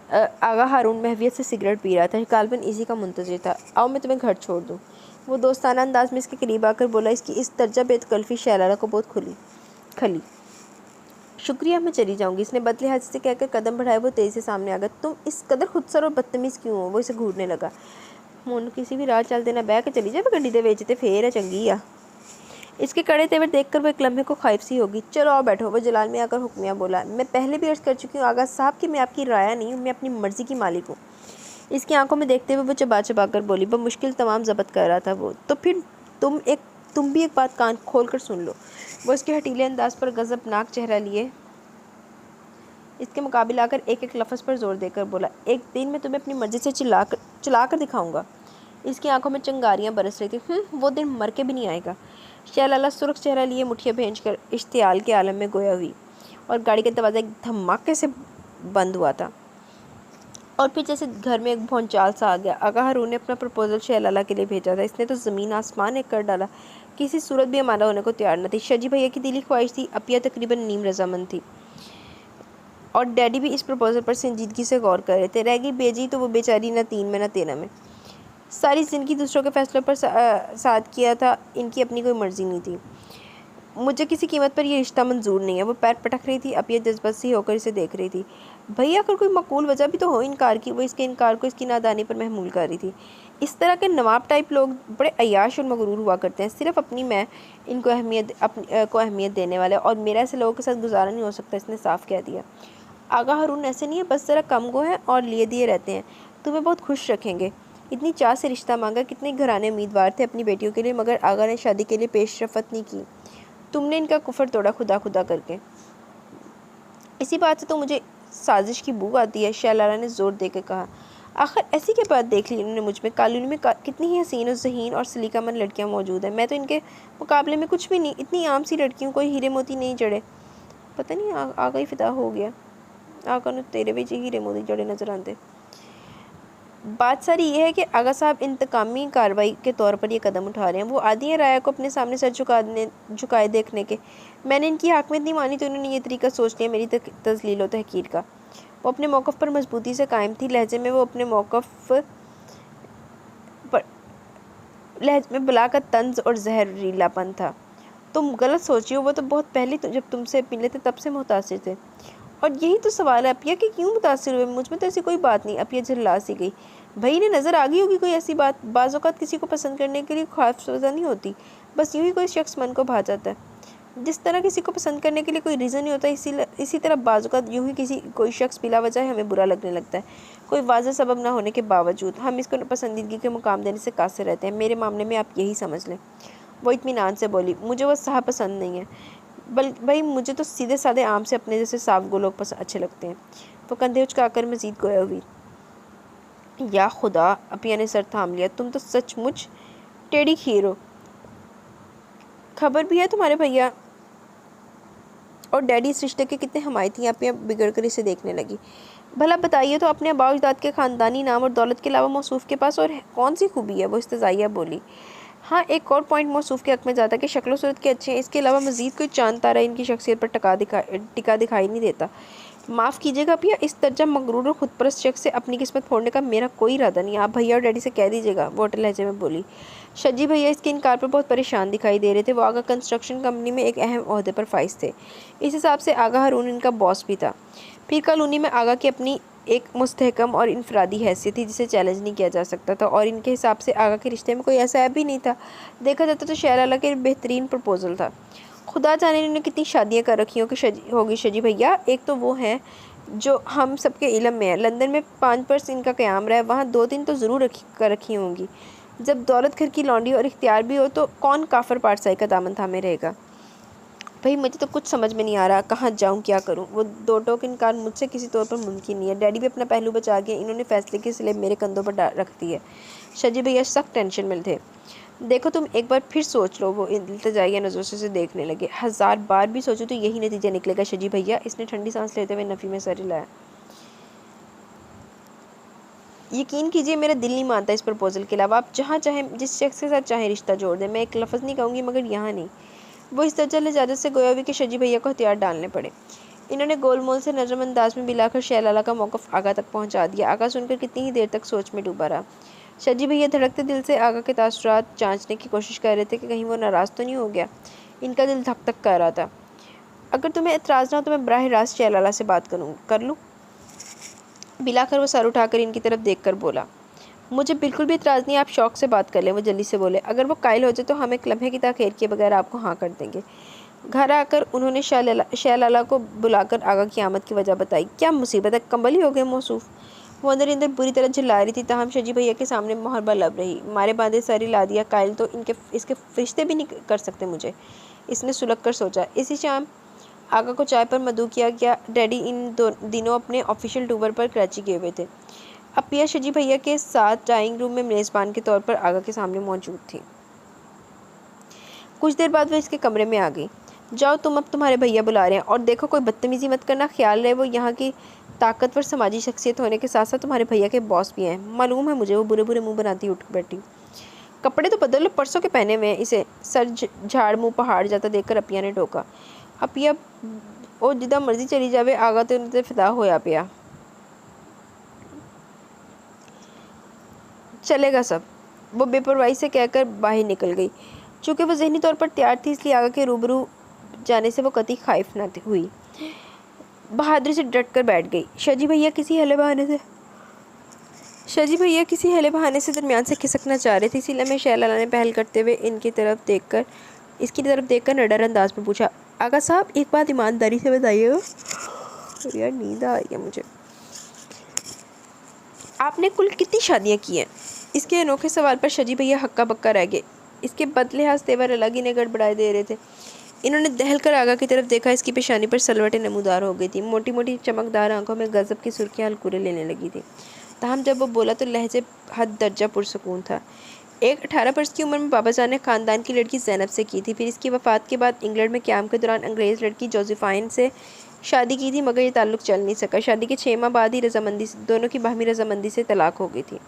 S1: आगा हारून महवियत से सिगरेट पी रहा था। गालबन इसी का मुंतज़िर था। आओ मैं तुम्हें घर छोड़ दूँ, वो दोस्ताना अंदाज में इसके करीब आकर बोला। इसकी इस दर्जा बेतकल्फ़ी शैलाला को बहुत खली। शुक्रिया, मैं चली जाऊंगी, इसने बदलिहाजी से कहकर कदम बढ़ाए। वो तेज़ी से सामने आ गया। तुम इस कदर खुदसर और बदतमीज़ क्यों हो? वो इसे घूरने लगा। मोनू किसी भी राह चल देना बह के चली जाए, गड्डी दे वेचते फेर है चंगी आ। इसके कड़े तेवर देखकर वो एक लम्हे को ख्वाहिश सी होगी। चलो आओ बैठो, वो जलाल में आकर हुक्मिया बोला। मैं पहले भी अर्ज़ कर चुकी हूँ आगा साहब कि मैं आपकी राया नहीं हूँ, मैं अपनी मर्ज़ी की मालिक हूँ। इसकी आंखों में देखते हुए वो चबा चबा कर बोली। बमुश्किल तमाम ज़ब्त कर रहा था वो। तो फिर तुम भी एक बात कान खोल कर सुन लो। वो इसके हटीले अंदाज पर गज़बनाक चेहरा लिए इसके मुकाबले आकर एक एक लफ्ज़ पर जोर देकर बोला। एक दिन मैं तुम्हें अपनी मर्ज़ी से चला कर दिखाऊंगा। इसकी आंखों में चिंगारियां बरस रही थी। वो दिन मर के भी नहीं आएगा। शैलाला सुर्ख चेहरा लिए मुठिया भेज कर इश्तियाल के आलम में गोया हुई और गाड़ी का दरवाज़ा एक धमाके से बंद हुआ था और फिर जैसे घर में एक भौंचाल सा आ गया। आगा हारून ने अपना प्रपोजल शैलाला के लिए भेजा था। इसने तो ज़मीन आसमान एक कर डाला। किसी सूरत भी हमारा होने को तैयार न थी। शजी भैया की दिली ख्वाहिश थी। अपिया तकरीबन नीम रजामंद थी और डैडी भी इस प्रपोजल पर संजीदगी से गौर कर रहे थे। रह गई बेजी तो वो बेचारी न 3 में न 13 में। सारी ज़िंदगी दूसरों के फैसलों पर साथ किया था। इनकी अपनी कोई मर्ज़ी नहीं थी। मुझे किसी कीमत पर ये रिश्ता मंजूर नहीं है। वो पैर पटक रही थी। अपिया जज्बाती होकर इसे देख रही थी। भैया अगर कोई मकबूल वजह भी तो हो इनकार की। वो इसके इनकार को इसकी नादानी पर महमूल कर रही थी। इस तरह के नवाब टाइप लोग बड़े अय्याश और मगरूर हुआ करते हैं। सिर्फ अपनी मैं इनको अहमियत देने वाले, और मेरा ऐसे लोगों के साथ गुजारा नहीं हो सकता। इसने साफ कह दिया। आगा हारून ऐसे नहीं है, बस ज़रा कम गो हैं और लिए दिए रहते हैं। तुम्हें बहुत खुश रखेंगे। इतनी चाह से रिश्ता मांगा। कितने घराने उम्मीदवार थे अपनी बेटियों के लिए, मगर आगा ने शादी के लिए पेशरफत नहीं की। तुमने इनका कुफर तोड़ा खुदा खुदा करके। इसी बात से तो मुझे साजिश की बू आती है, शैलारा ने जोर देकर कहा। आखिर ऐसी क्या बात देख ली इन्होंने मुझ में? कॉलोनी में कितनी ही हसीन और ज़हीन और सलीकामंद लड़कियां मौजूद हैं। मैं तो इनके मुकाबले में कुछ भी नहीं। इतनी आम सी लड़कियों को हीरे मोती नहीं जड़े। पता नहीं आगा ही फिदा हो गया। आगा ने तेरे भी हीरे मोती जड़े नजर आते। बात सारी ये है कि आगा साहब इंतकामी कार्रवाई के तौर पर ये कदम उठा रहे हैं। वो आदि हैं राया को अपने सामने सर झुकाए देखने के। मैंने इनकी हाकमियत नहीं मानी तो इन्होंने ये तरीका सोच लिया मेरी तजलील व तहकीर का। वो अपने मौक़िफ़ पर मजबूती से कायम थी। लहजे में वो अपने मौक़िफ़ पर लहजे में बला का तंज और जहरीलापन था। तुम गलत सोची हो। वो तो बहुत पहले जब तुमसे मिले थे तब से मुतासिर थे। और यही तो सवाल है अपिया कि क्यों मुतासिर हुए? मुझ में तो ऐसी कोई बात नहीं। अपिया झल्ला सी गई। भाई ने नज़र आ गई होगी कोई ऐसी बात। बाज़ औक़ात किसी को पसंद करने के लिए ख्वाहिश वजह नहीं होती, बस यूँ ही कोई शख्स मन को भा जाता है। जिस तरह किसी को पसंद करने के लिए कोई रीज़न नहीं होता, इसी तरह बाज़ औक़ात यूँ ही कोई शख्स बिला वजह हमें बुरा लगने लगता है, कोई वाज़ेह सबब ना होने के बावजूद। हम इसको पसंदीदगी के मुकाम देने से कासिर रहते हैं। मेरे मामले में आप यही समझ लें। वो इत्मीनान से बोली। मुझे वो साहब पसंद नहीं है। भाई मुझे तो सीधे साधे आम से अपने जैसे साफ गो लोग अच्छे लगते हैं। वो कंधे उचकाकर मज़ीद गोया हुई। या खुदा, अपिया ने सर थाम लिया। तुम तो सचमुच टेढ़ी खीर हो। खबर भी है तुम्हारे भैया और डैडी इस रिश्ते के कितने हमायती हैं। अपिया बिगड़ कर इसे देखने लगी। भला बताइए तो अपने आबा अजदाद के ख़ानदानी नाम और दौलत के अलावा मौसूफ़ के पास और कौन सी खूबी है? वो इस्तज़ाइया बोली। हाँ, एक और पॉइंट मौसूफ़ के हक़ में ज़्यादा कि शक्ल सूरत के अच्छे हैं। इसके अलावा मज़ीद कोई चांद तारा इनकी शख्सियत पर टिका दिखाई नहीं देता। माफ़ कीजिएगा भैया, इस दर्जा मगरूर और खुदपरस्त शख्स से अपनी किस्मत फोड़ने का मेरा कोई इरादा नहीं। आप भैया और डैडी से कह दीजिएगा। वो होटल लहजे में बोली। शजी भैया इसके इनकार पर बहुत परेशान दिखाई दे रहे थे। वो आगा कंस्ट्रक्शन कंपनी में एक अहम ओहदे पर फाइज थे। इस हिसाब से आगा हारून इनका बॉस भी था। फिर कॉलोनी में आगा की अपनी एक मुस्तहकम और इनफरादी हैसियत थी जिसे चैलेंज नहीं किया जा सकता था, और इनके हिसाब से आगा के रिश्ते में कोई ऐसा ऐप भी नहीं था। देखा जाता तो शहर के बेहतरीन प्रपोजल था। खुदा जाने इन्होंने कितनी शादियाँ कर रखी होगी शजी भैया। एक तो वो हैं जो हम सबके इल्म में है। लंदन में 5 वर्ष इनका क़याम रहा है, वहाँ 2-3 तो ज़रूर कर रखी होंगी। जब दौलत घर की लौंडी और इख्तियार भी हो तो कौन काफर पाठशाही का दामन थामे रहेगा? भाई मुझे तो कुछ समझ में नहीं आ रहा, कहाँ जाऊँ, क्या करूँ? वो दो टोक इनकार मुझसे किसी तौर पर मुमकिन नहीं है। डैडी भी अपना पहलू बचा के इन्होंने फ़ैसले की स्लेब मेरे कंधों पर रख दी है। शजी भैया सख्त टेंशन में थे। देखो तुम एक बार फिर सोच लो। वो इल्तिजाइया नज़रों से देखने लगे। 1000 बार भी सोचो तो यही नतीजा निकलेगा शजी भैया। इसने ठंडी सांस लेते हुए नफ़ी में सर हिलाया। यकीन कीजिए मेरा दिल नहीं मानता इस प्रपोज़ल के अलावा। आप जहाँ चाहें जिस शख्स के साथ चाहें रिश्ता जोड़ दें। मैं एक लफ्ज़ नहीं कहूँगी मगर यहाँ नहीं। वो इस दर्जा इजाज़त से गोया हुई कि शजी भैया को हथियार डालने पड़े। इन्होंने गोलमोल से नरम अंदाज में मिलाकर शैलाला का मौक़िफ़ आगा तक पहुँचा दिया। आगा सुनकर कितनी ही देर तक सोच में डूबा रहा। शजी भैया धड़कते दिल से आगा के तासुरात जांचने की कोशिश कर रहे थे कि कहीं वो नाराज़ तो नहीं हो गया। इनका दिल धक धक कर रहा था। अगर तुम्हें एतराज़ ना हो तो मैं बराह रास्त शैलाला से बात कर लूँ? बिलाकर वो सर उठाकर इनकी तरफ देखकर बोला। मुझे बिल्कुल भी इतराज़ नहीं, आप शौक़ से बात कर लें। वो जल्दी से बोले। अगर वो कायल हो जाए तो हम एक लम्हे की ताख़ीर किए बगैर आपको हाँ कर देंगे। घर आकर उन्होंने शैलाला को बुलाकर आगा की आमद की वजह बताई। क्या मुसीबत है, कंबल ही हो गए मौसूफ़? वो अंदर बुरी तरह चिल्ला रही थी, ताहम शजी भैया के सामने मोहरबा लब रही। मारे बांधे सर हिला दिया। कायल तो इसके रिश्ते भी नहीं कर सकते मुझे, इसने सुलग कर सोचा। इसी शाम आगा को चाय पर मदऊ किया गया। डैडी इन दिनों अपने ऑफिशियल टूर पर कराची गए हुए थे। अपिया शजी भैया के साथ ड्राइंग रूम में मेज़बान के तौर पर आगा के सामने मौजूद थी। कुछ देर बाद वह इसके कमरे में आ गई। जाओ तुम, अब तुम्हारे भैया बुला रहे हैं, और देखो कोई बदतमीज़ी मत करना। ख्याल रहे वो यहाँ की ताकतवर समाजी शख्सियत होने के साथ साथ तुम्हारे भैया के बॉस भी हैं। मालूम है मुझे। वो बुरे बुरे मुँह बनाती उठ बैठी। कपड़े तो बदल लो, परसों के पहने हुए हैं। इसे सर झाड़ मुँह पहाड़ जाता देखकर अपिया ने टोका। अपिया ओ जिदा मर्जी चली जावे, आगा तो उन्हें फिदा होया पिया। चलेगा सब, वो बेपरवाही से कहकर बाहर निकल गई। चूँकि वो ज़हनी तौर पर तैयार थी इसलिए आगा के रूबरू जाने से वो कतई खाइफ न हुई, बहादुरी से डट कर बैठ गई। शाजी भैया किसी हेले बहाने से दरमियान से खिसकना चाह रहे थे। इसी लम्हे शहलाला ने पहल करते हुए इसकी तरफ देखकर निडर अंदाज में पूछा, आगा साहब एक बात ईमानदारी से बताइएगा। यार नींद आ रही है मुझे। आपने कुल कितनी शादियाँ की हैं? इसके अनोखे सवाल पर शाजी भैया हक्का बक्का रह गए। इसके बदलिहाज तेवर अलग ही ने गड़बड़ाए दे रहे थे। इन्होंने दहल कर आगा की तरफ देखा। इसकी पेशानी पर सलवटें नमूदार हो गई थी। मोटी मोटी चमकदार आंखों में गजब की सुर्खियां हलकुरे लेने लगी थी। ताहम जब वो बोला तो लहजे हद दर्जा पुरसकून था। 18 वर्ष की उम्र में बाबा जान ने ख़ानदान की लड़की ज़ैनब से की थी। फिर इसकी वफ़ात के बाद इंग्लैंड में क़याम के दौरान अंग्रेज़ लड़की जोसेफाइन से शादी की थी, मगर ये ताल्लुक़ चल नहीं सका। शादी के 6 माह बाद ही दोनों की बाहमी रजामंदी से तलाक हो गई थी।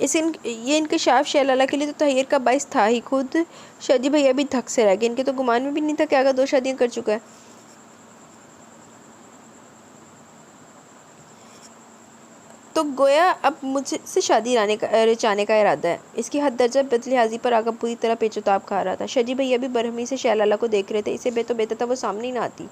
S1: ये इंकशाफ शहलाला के लिए तो तहैर का बाइस था ही। खुद शादी भैया भी धक से रह गए। इनके तो गुमान में भी नहीं था कि आगा 2 शादियाँ कर चुका है। तो गोया अब मुझसे शादी रचाने का इरादा है। इसकी हद दर्जा बदलिहाजी पर आगा पूरी तरह पेचोताब खा रहा था। शाजी भैया भी बरहमी से शहलाला को देख रहे थे। इसे बेहतर था वो सामने ही ना आती।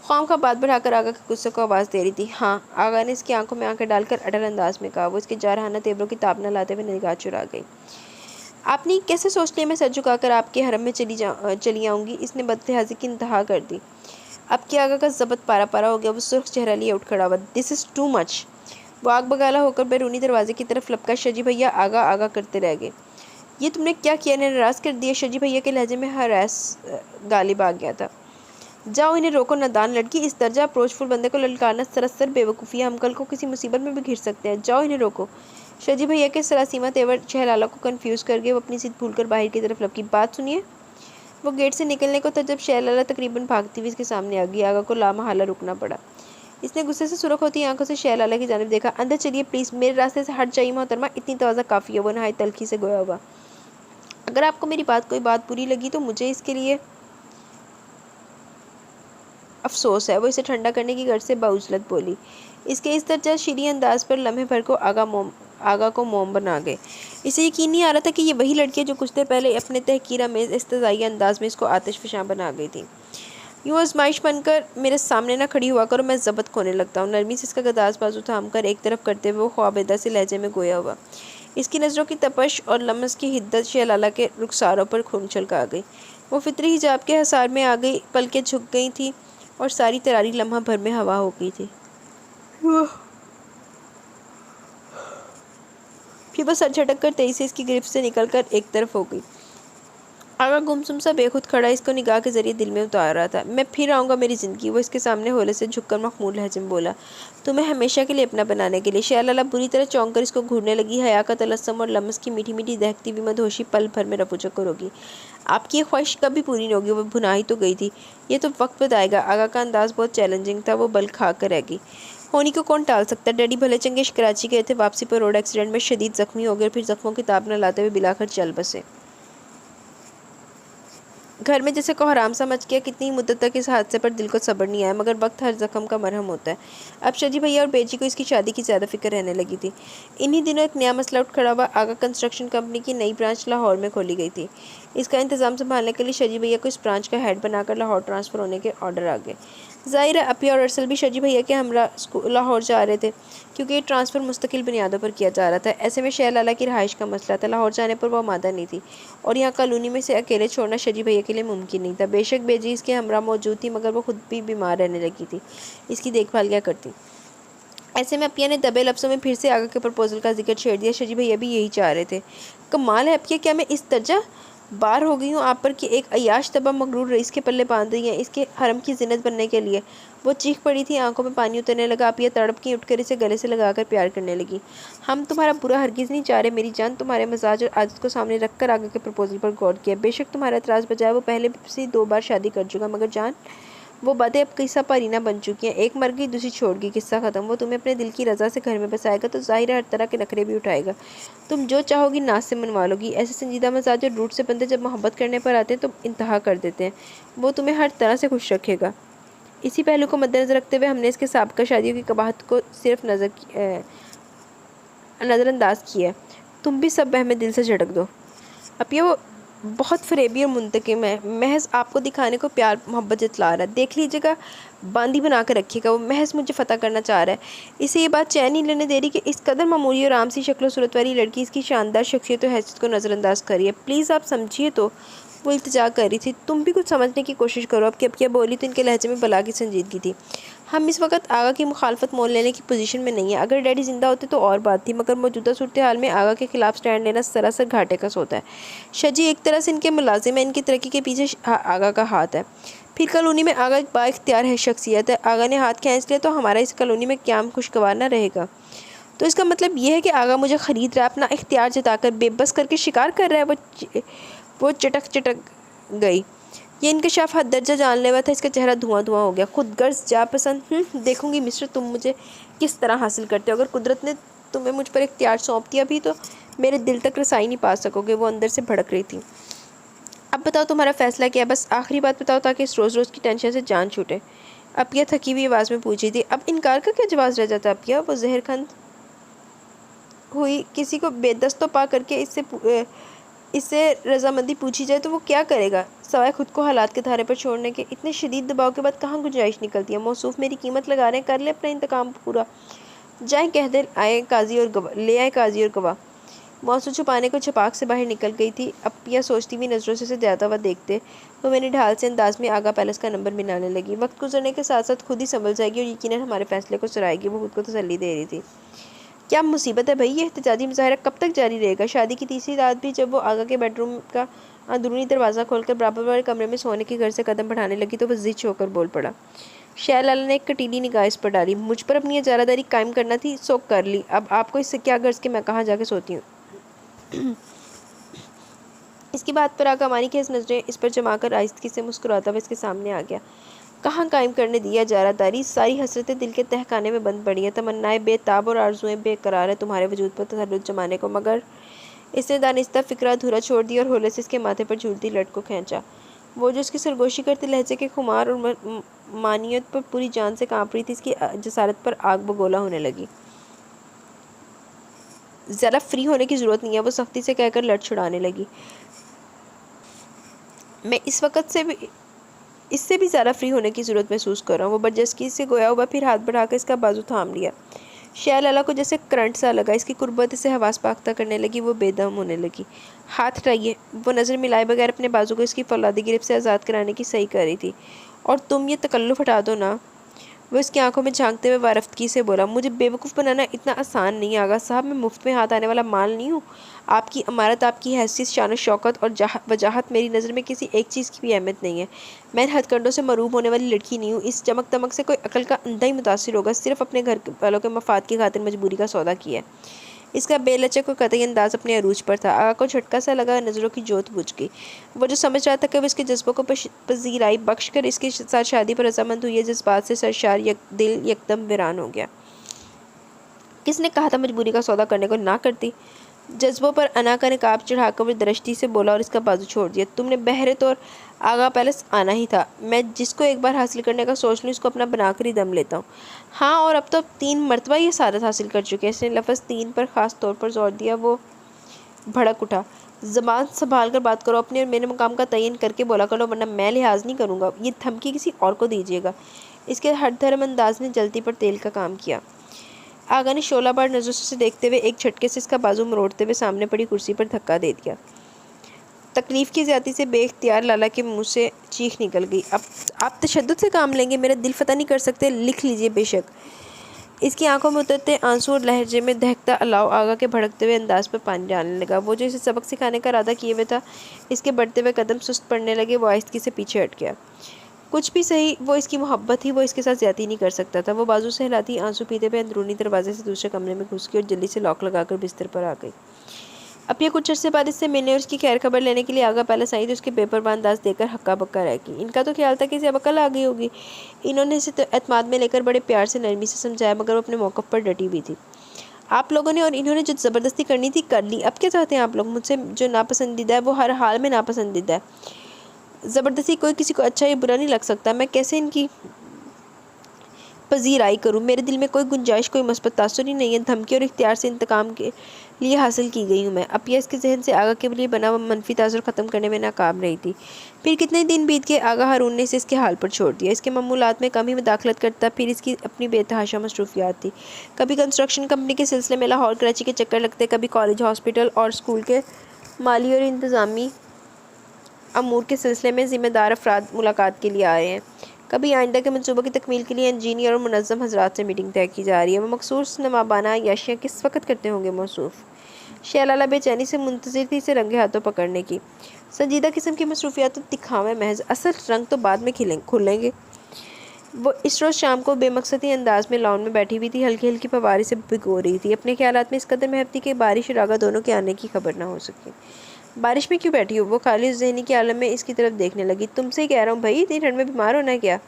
S1: ख्वाम का बात बढ़ाकर आगा के गुस्से को आवाज़ दे रही थी। हाँ, आगा ने इसकी आंखों में आंखें डालकर अटल अंदाज में कहा। वो इसके जारहाना तेवरों की ताब न लाते हुए निगाह चुरा गई। आपने कैसे सोच लिया मैं सर झुकाकर आपके हरम में चली आऊँगी? इसने बदलिहाजी की इंतहा कर दी। अब के आगा का जबत पारा पारा हो गया। वो सुर्ख चेहरा लिए उठ खड़ा हुआ। This is too much. वो आग बगाला होकर बैरूनी दरवाजे की तरफ लपका। शाजी भैया आगा आगा करते रह गए। ये तुमने क्या किया? ने नाराज़ कर दिया। शाजी भैया के लहजे में हरास गालिब आ गया था। जाओ इन्हें रोको नादान लड़की। इस दर्जा अप्रोचफुल बंदे को ललकारना सरासर बेवकूफ़ी है। हम कल को किसी मुसीबत में भी घिर सकते हैं। जाओ इन्हें रोको। शाजी भैया के सरासीमा तेवर शहलाला को कन्फ्यूज़ कर गए। वो अपनी जिद भूलकर बाहर की तरफ लपकी। बात सुनिए। वो गेट से निकलने को था जब शहलाला तकरीबन भागती हुई इसके सामने आ गई। आगा को लामहला रुकना पड़ा। इसने गुस्से से सुर्ख होती आंखों से शहलाला की जानिब देखा। अंदर चलिए प्लीज़, मेरे रास्ते से हट जाइए मोहतरमा। इतनी तवाज़ा काफ़ी है। वो नहायत तल्खी से गोया हुआ। अगर आपको मेरी कोई बात बुरी लगी तो मुझे इसके लिए अफसोस है। वो इसे ठंडा करने की गर्ज से बाउजलत बोली। इसके इस दर्जा शीरी अंदाज पर लम्हे भर को आगा को मोम बना गए। इसे यकीन नहीं आ रहा था कि ये वही लड़की है जो कुछ देर पहले अपने तहकीरा में इस्तज़ाई अंदाज में इसको आतिशफ़शां बना गई थी। यूँ आजमाइश बनकर मेरे सामने ना खड़ी हुआ करो, मैं ज़बत खोने लगता हूँ। नरमी से इसका गदाज बाजू थाम कर एक तरफ करते हुए वो ख्वाबेदा से लहजे में गोया हुआ। इसकी नज़रों की तपश और लम्स की हिद्दत शहलाला के रुखसारों पर खून छलका गई। वो फितरी हिजाब के हसार में आ गई। पलकें झुक गई थी और सारी तरारी लम्हा भर में हवा हो गई थी। फिर वो सर झटक कर तेजी से इसकी गिरफ्त से निकलकर एक तरफ हो गई। आगा गुमसुम सा बेखुद खड़ा इसको निगाह के जरिए दिल में उतार रहा था। मैं फिर आऊँगा मेरी ज़िंदगी। वो इसके सामने होले से झुककर मखमूर लहजे में बोला। तुम्हें हमेशा के लिए अपना बनाने के लिए। शहलाला बुरी तरह चौंक कर इसको घूरने लगी। हया का तलस्सम और लम्स की मीठी मीठी दहकती हुई मदहोशी पल भर में रफू चक्कर होगी। आपकी ये ख्वाहिश कभी पूरी नहीं होगी। वो भुना ही तो गई थी। ये तो वक्त बताएगा। आगा का अंदाज़ बहुत चैलेंजिंग था। वो बल खा कर रह गई। होनी को कौन टाल सकता? डैडी भले चंगे कराची गए थे। वापसी पर रोड एक्सीडेंट में शदीद जख्मी हो गए। फिर जख्मों की ताब न लाते हुए बिलाकर चल बसे। घर में जैसे को हराम सा मच गया। कितनी मुद्दत तक इस हादसे पर दिल को सब्र नहीं आया, मगर वक्त हर जख्म का मरहम होता है। अब शाजी भैया और बेजी को इसकी शादी की ज़्यादा फिक्र रहने लगी थी। इन्हीं दिनों एक नया मसला उठ खड़ा हुआ। आगा कंस्ट्रक्शन कंपनी की नई ब्रांच लाहौर में खोली गई थी। इसका इंतज़ाम संभालने के लिए शाजी भैया को इस ब्रांच का हेड बनाकर लाहौर ट्रांसफ़र होने के ऑर्डर आ गए। ज़ाहिर है अपिया और अरसल भी शाजी भैया के हमरा लाहौर जा रहे थे, क्योंकि ये ट्रांसफ़र मुस्तकिल बुनियादों पर किया जा रहा था। ऐसे में शहलाला की रहाइश का मसला था। लाहौर जाने पर वो आमादा नहीं थी और यहाँ कॉलोनी में से अकेले छोड़ना शाजी भैया के लिए मुमकिन नहीं था। बेशक बेजी इसके हमरा मौजूद थी, मगर वो खुद भी बीमार रहने लगी थी। इसकी देखभाल क्या करती। ऐसे में अपिया ने दबे लफ्ज़ों में फिर से आगा के प्रपोजल का जिक्र छेड़ दिया। शाजी भैया भी यही चाह रहे थे। कमाल है अपिया, क्या मैं इस दर्जा बार हो गई हूँ आप पर कि एक अयाश तबा मगरूर रईस के पल्ले बांध रही है इसके हरम की जिन्नत बनने के लिए। वो चीख पड़ी थी। आंखों में पानी उतरने लगा। अपिया तड़प की उठकर इसे गले से लगाकर प्यार करने लगी। हम तुम्हारा बुरा हरगिज़ नहीं चाह रहे मेरी जान। तुम्हारे मजाज और आदत को सामने रखकर आगे के प्रपोजल पर गौर किया। बेशक तुम्हारा एतराज़ बजाय वो पहले से 2 बार शादी कर चुका, मगर जान वो बातें अब किस्सा परीना बन चुकी हैं। एक मर गई दूसरी छोड़ गई, किस्सा ख़त्म। वो तुम्हें अपने दिल की रज़ा से घर में बसाएगा तो ज़ाहिर है हर तरह के नखरे भी उठाएगा। तुम जो चाहोगी नाज से मनवा लोगी। ऐसे संजीदा मजाज और रूट से बंदे जब मोहब्बत करने पर आते हैं तो इंतहा कर देते हैं। वो तुम्हें हर तरह से खुश रखेगा। इसी पहलू को मद्देनज़र रखते हुए हमने इसके साबका शादियों की कबाहत को सिर्फ नज़रअंदाज किया है। तुम भी सब बहमें दिल से झटक दो। अब ये वो बहुत फरेबी और मुंतकिम है, महज आपको दिखाने को प्यार मोहब्बत जतला रहा है। देख लीजिएगा, बांदी बना कर रखिएगा, वो महज मुझे फ़तह करना चाह रहा है। इसे ये बात चैन नहीं लेने दे रही कि इस कदर मामूली और आम सी शक्ल सूरत वाली लड़की इसकी शानदार शख्सियत और हैसियत को नज़रअंदाज करिए। प्लीज़ आप समझिए। तो वो इल्तिजा कर रही थी, तुम भी कुछ समझने की कोशिश करो। अब क्या बोली तो इनके लहजे में बला की संजीदगी थी। हम इस वक्त आगा की मुखालफत मोल लेने की पोजीशन में नहीं है। अगर डैडी जिंदा होते तो और बात थी, मगर मौजूदा सूरत हाल में आगा के खिलाफ स्टैंड लेना सरासर घाटे का सौदा है। शजी एक तरह से इनके मुलाजिम है, इनकी तरक्की के पीछे आगा का हाथ है। फिर कॉलोनी में आगा एक बाइख्तियार है शख्सियत है। आगा ने हाथ खींच लिया तो हमारा इस कॉलोनी में क्याम खुशगवार न रहेगा। तो इसका मतलब ये है कि आगा मुझे ख़रीद रहा है, अपना इख्तियार जताकर बेबस करके शिकार कर रहा है। वो चटक गई। ये इंकशाफ हद दर्जा जानलेवा था। इसका चेहरा धुआं धुआं हो गया। खुद गर्ज जा पसंद, देखूंगी मिस्टर तुम मुझे किस तरह हासिल करते हो। अगर कुदरत ने तुम्हें मुझ पर इख्तियार सौंप दिया भी तो मेरे दिल तक रसाई नहीं पा सकोगे। वो अंदर से भड़क रही थी। अब बताओ तुम्हारा फ़ैसला क्या है? बस आखिरी बात बताओ ताकि इस रोज़ रोज़ की टेंशन से जान छूटे। अपिया थकी हुई आवाज़ में पूछी थी। अब इनकार का क्या जवाब रह जाता अपिया? वो जहरखंद हुई किसी को बेदस्त तो पा करके इससे रजामंदी पूछी जाए तो वो क्या करेगा सवाए खुद को हालात के धारे पर छोड़ने के? इतने शदीद दबाव के बाद कहाँ गुंजाइश निकलती है। मौसूफ मेरी कीमत लगा रहे हैं, कर ले अपना इंतकाम पूरा। जाए कह दे आए काजी और गवाह, ले आए काजी और गवाह। मौसू छुपाने को छपाक से बाहर निकल गई थी। अपिया सोचती हुई नज़रों से जाता हुआ देखते तो मेरी ढाल से अंदाज में आगा पैलेस का नंबर मिलाने लगी। वक्त गुजरने के साथ साथ खुद ही संभल जाएगी और यकीनन हमारे फैसले को सराएगी। वो खुद को तसल्ली दे रही थी। क्या मुसीबत है भाई, ये एहतजाजी मुजाहरा कब तक जारी रहेगा? शादी की तीसरी रात भी जब वो आगा के बेडरूम का अंदरूनी दरवाज़ा खोलकर बराबर वाले कमरे में सोने की घर से कदम बढ़ाने लगी तो वो जिद होकर बोल पड़ा। शहर लाला ने एक कटीली निगाह इस पर डाली। मुझ पर अपनी इजारादारी कायम करना थी, सो कर ली। अब आपको इससे क्या गर्ज के मैं कहाँ जाके सोती हूँ? इसकी बात पर आगा मानी की नज़रें इस पर जमाकर आहिस्तगी से मुस्कुराता हुआ इसके सामने आ गया। कहाँ कायम करने दिया इजारादारी? सारी हसरतें दिल के तहखाने में बंद पड़ी हैं। तमन्नाएं बेताब और आरजुएं बेकरार है तुम्हारे वजूद पर तसल्लुत जमाने को। मगर इसने दानिस्ता फिक्रा अधूरा छोड़ दिया और होले से इसके माथे पर झूलती लट को खींचा। वो जो इसकी सरगोशी करते लहजे के खुमार और मानियत पर पूरी जान से काँप रही थी, इसकी जसारत पर आग बगोला होने लगी। ज़रा फ्री होने की ज़रूरत नहीं है, वो सख्ती से कहकर लट छुड़ाने लगी। मैं इस वक्त से भी इससे भी ज़्यादा फ्री होने की ज़रूरत महसूस कर रहा हूँ। वो बरजस्गी से गोया हुआ फिर हाथ बढ़ाकर इसका बाजू थाम लिया। शहर लाला को जैसे करंट सा लगा। इसकी कुर्बत से हवास पाख्ता करने लगी। वो बेदम होने लगी। हाथ हटाइए। वो नज़र मिलाए बगैर अपने बाजू को इसकी फौलादी गिरफ्त से आज़ाद कराने की सही कर रही थी। और तुम ये तकल्लुफ़ हटा दो ना। वो इसकी आंखों में झांकते हुए वारफ्तगी से बोला। मुझे बेवकूफ़ बनाना इतना आसान नहीं आगा साहब। मैं मुफ्त में हाथ आने वाला माल नहीं हूँ। आपकी अमारत, आपकी हैसियत, शान शौकत और वजाहत मेरी नज़र में किसी एक चीज़ की भी अहमियत नहीं है। मैं हथकंडों से मरूब होने वाली लड़की नहीं हूँ। इस चमक दमक से कोई अकल का अंधा ही मुतासिर होगा। सिर्फ अपने घर वालों के मफाद की खातिर मजबूरी का सौदा किया है। इसका बेलचक को कतई अंदाज अपने अरूज पर था। आगा को झटका सा लगा। नज़रों की जोत बुझ गई। वो जो समझ रहा था कि वो इसके जज्बों को पजीराई बख्श कर इसके साथ शादी पर रजामंद हुई है, जज्बात से सरशार दिल यकदम वीरान हो गया। किसने कहा था मजबूरी का सौदा करने को ना करती? जज्बों पर अना का निकाब चढ़ाकर वो दृष्टि से बोला और इसका बाजू छोड़ दिया। तुमने बहरे तौर आगा पैलेस आना ही था। मैं जिसको एक बार हासिल करने का सोच लूँ इसको अपना बनाकर ही दम लेता हूँ। हाँ, और अब तो 3 मरतबा ये सादत हासिल कर चुके हैं। इसने लफ्ज़ 3 पर ख़ास तौर पर जोर दिया। वो भड़क उठा। ज़बान संभाल कर बात करो। अपने और मेरे मुकाम का तयन करके बोला करो, वरना मैं लिहाज नहीं करूँगा। ये धमकी किसी और को दीजिएगा। इसके हरधर्म अंदाज ने जल्दी पर तेल का काम किया। आगा ने शोला बार नज़रों से देखते हुए एक झटके से इसका बाजू मरोड़ते हुए सामने पड़ी कुर्सी पर धक्का दे दिया। तकलीफ़ की ज़्यादती से बेख्तियार लाला के मुंह से चीख निकल गई। अब आप तशद्दुद से काम लेंगे, मेरा दिल फतह नहीं कर सकते? लिख लीजिए बेशक। इसकी आंखों में उतरते आंसू और लहजे में दहकता अलाव आगा के भड़कते हुए अंदाज पर पानी डालने लगा। वो जो इसे सबक सिखाने का इरादा किए हुए था, इसके बढ़ते हुए कदम सुस्त पड़ने लगे। वो आहिस्तगी से पीछे हट गया। कुछ भी सही, वो इसकी मोहब्बत थी, वो इसके साथ ज़्यादती नहीं कर सकता था। वो बाजू से हिलाती आंसू पीते हुए अंदरूनी दरवाजे से दूसरे कमरे में घुस गई और जल्दी से लॉक लगाकर बिस्तर पर आ गई। अब ये कुछ अर्से बाद इससे मिलने और उसकी खैर खबर लेने के लिए आगा पैलेस आई तो उसके बेपरवाह अंदाज देकर हक्का बक्का रह गई। इनका तो ख्याल था कि इसे अब अकल आ गई होगी। इन्होंने इसे एतमाद में लेकर बड़े प्यार से नरमी से समझाया, मगर वो अपने मौक़िफ़ पर डटी हुई थी। आप लोगों ने और इन्होंने जो ज़बरदस्ती करनी थी कर ली। अब क्या चाहते हैं आप लोग? मुझसे जो नापसंदीदा है वो हर हाल में नापसंदीदा है। ज़बरदस्ती कोई किसी को अच्छा या बुरा नहीं लग सकता। मैं कैसे इनकी पजीराई करूँ। मेरे दिल में कोई गुंजाइश, कोई मस्बत तासुर ही नहीं है। धमकी और इख्तियार से इंतकाम के लिए हासिल की गई हूँ मैं। अब यह इसके जहन से आगा के लिए बना हुआ मनफी तासुर ख़त्म करने में नाकाम रही थी। फिर कितने दिन बीत के आगा हारून ने इसे इसके हाल पर छोड़ दिया। इसके मामूलात में कम ही मुदाखलत करता। फिर इसकी अपनी बेतहाशा मसरूफियात थी। कभी कंस्ट्रक्शन कंपनी के सिलसिले में लाहौर कराची के चक्कर लगते, कभी कॉलेज, हॉस्पिटल और स्कूल के माली और इंतज़ामी अमूर के सिलसिले में ज़िम्मेदार अफराद मुलाकात के लिए आए हैं। कभी आइंदा के मंसूबों की तकमील के लिए इंजीनियर और मुनज़्ज़म हज़रात से मीटिंग तय की जा रही है। वो मखसूस नवाबाना याशियाँ किस वक्त करते होंगे मौसूफ़। शैलाला बेचैनी से मुंतज़िर थी इसे रंगे हाथों पकड़ने की। संजीदा किस्म की मसरूफियात तो दिखावे महज, असल रंग तो बाद में खुलेंगे। वो इस रोज़ शाम को बेमकसदी अंदाज में लॉन में बैठी हुई थी, हल्की हल्की फवारी से भिगो रही थी। अपने ख्यालात में इस कदर महब थी कि बारिश और आगा दोनों के आने की खबर ना हो सकी। बारिश में क्यों बैठी हो? वो खाली ज़हनी के आलम में इसकी तरफ देखने लगी। तुमसे ही कह रहा हूँ भाई, इतनी ठंड में बीमार होना है क्या?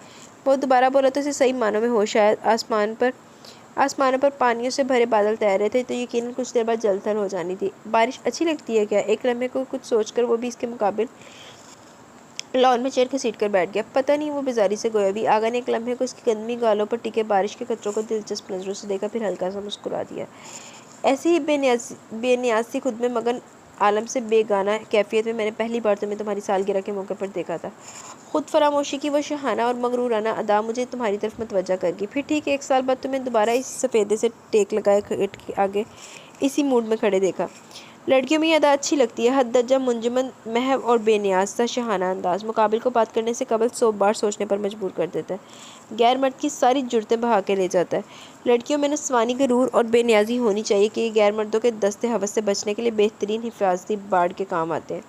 S1: वो दोबारा बोला तो इसे सही मानों में होश आया। आसमानों पर पानियों से भरे बादल तैर रहे थे तो यकीनन कुछ देर बाद जलथल हो जानी थी। बारिश अच्छी लगती है क्या? एक लम्हे को कुछ सोचकर वो भी इसके मुकाबिल लॉन में चेयर घसीट कर बैठ गया। पता नहीं वो बेजारी से गोया भी। आगा ने एक लम्हे को इसकी गंदमी गालों पर टिके बारिश के कतरों को दिलचस्प नजरों से देखा, फिर हल्का सा मुस्कुरा दिया। ऐसी ही बेनियासी खुद में मगन आलम से बेगाना कैफियत में मैंने पहली बार तुम्हें तुम्हारी सालगिरह के मौके पर देखा था। खुद फरामोशी की वो शहाना और मगरूराना अदा मुझे तुम्हारी तरफ मतवज्जा करगी। फिर ठीक है, 1 साल बाद तुम्हें दोबारा इस सफ़ेदे से टेक लगाए गेट के आगे इसी मूड में खड़े देखा। लड़कियों में यह अदा अच्छी लगती है, हद दर्जा मुंजमन, महव और बेनियाज सा शहाना अंदाज मुकाबिल को बात करने से कबल 100 बार सोचने पर मजबूर कर देता है। गैर मर्द की सारी जुर्तें बहा के ले जाता है। लड़कियों में नस्वानी गरूर और बेनियाजी होनी चाहिए कि ये गैर मर्दों के दस्ते हवस से बचने के लिए बेहतरीन हिफाजती बाड़ के काम आते हैं।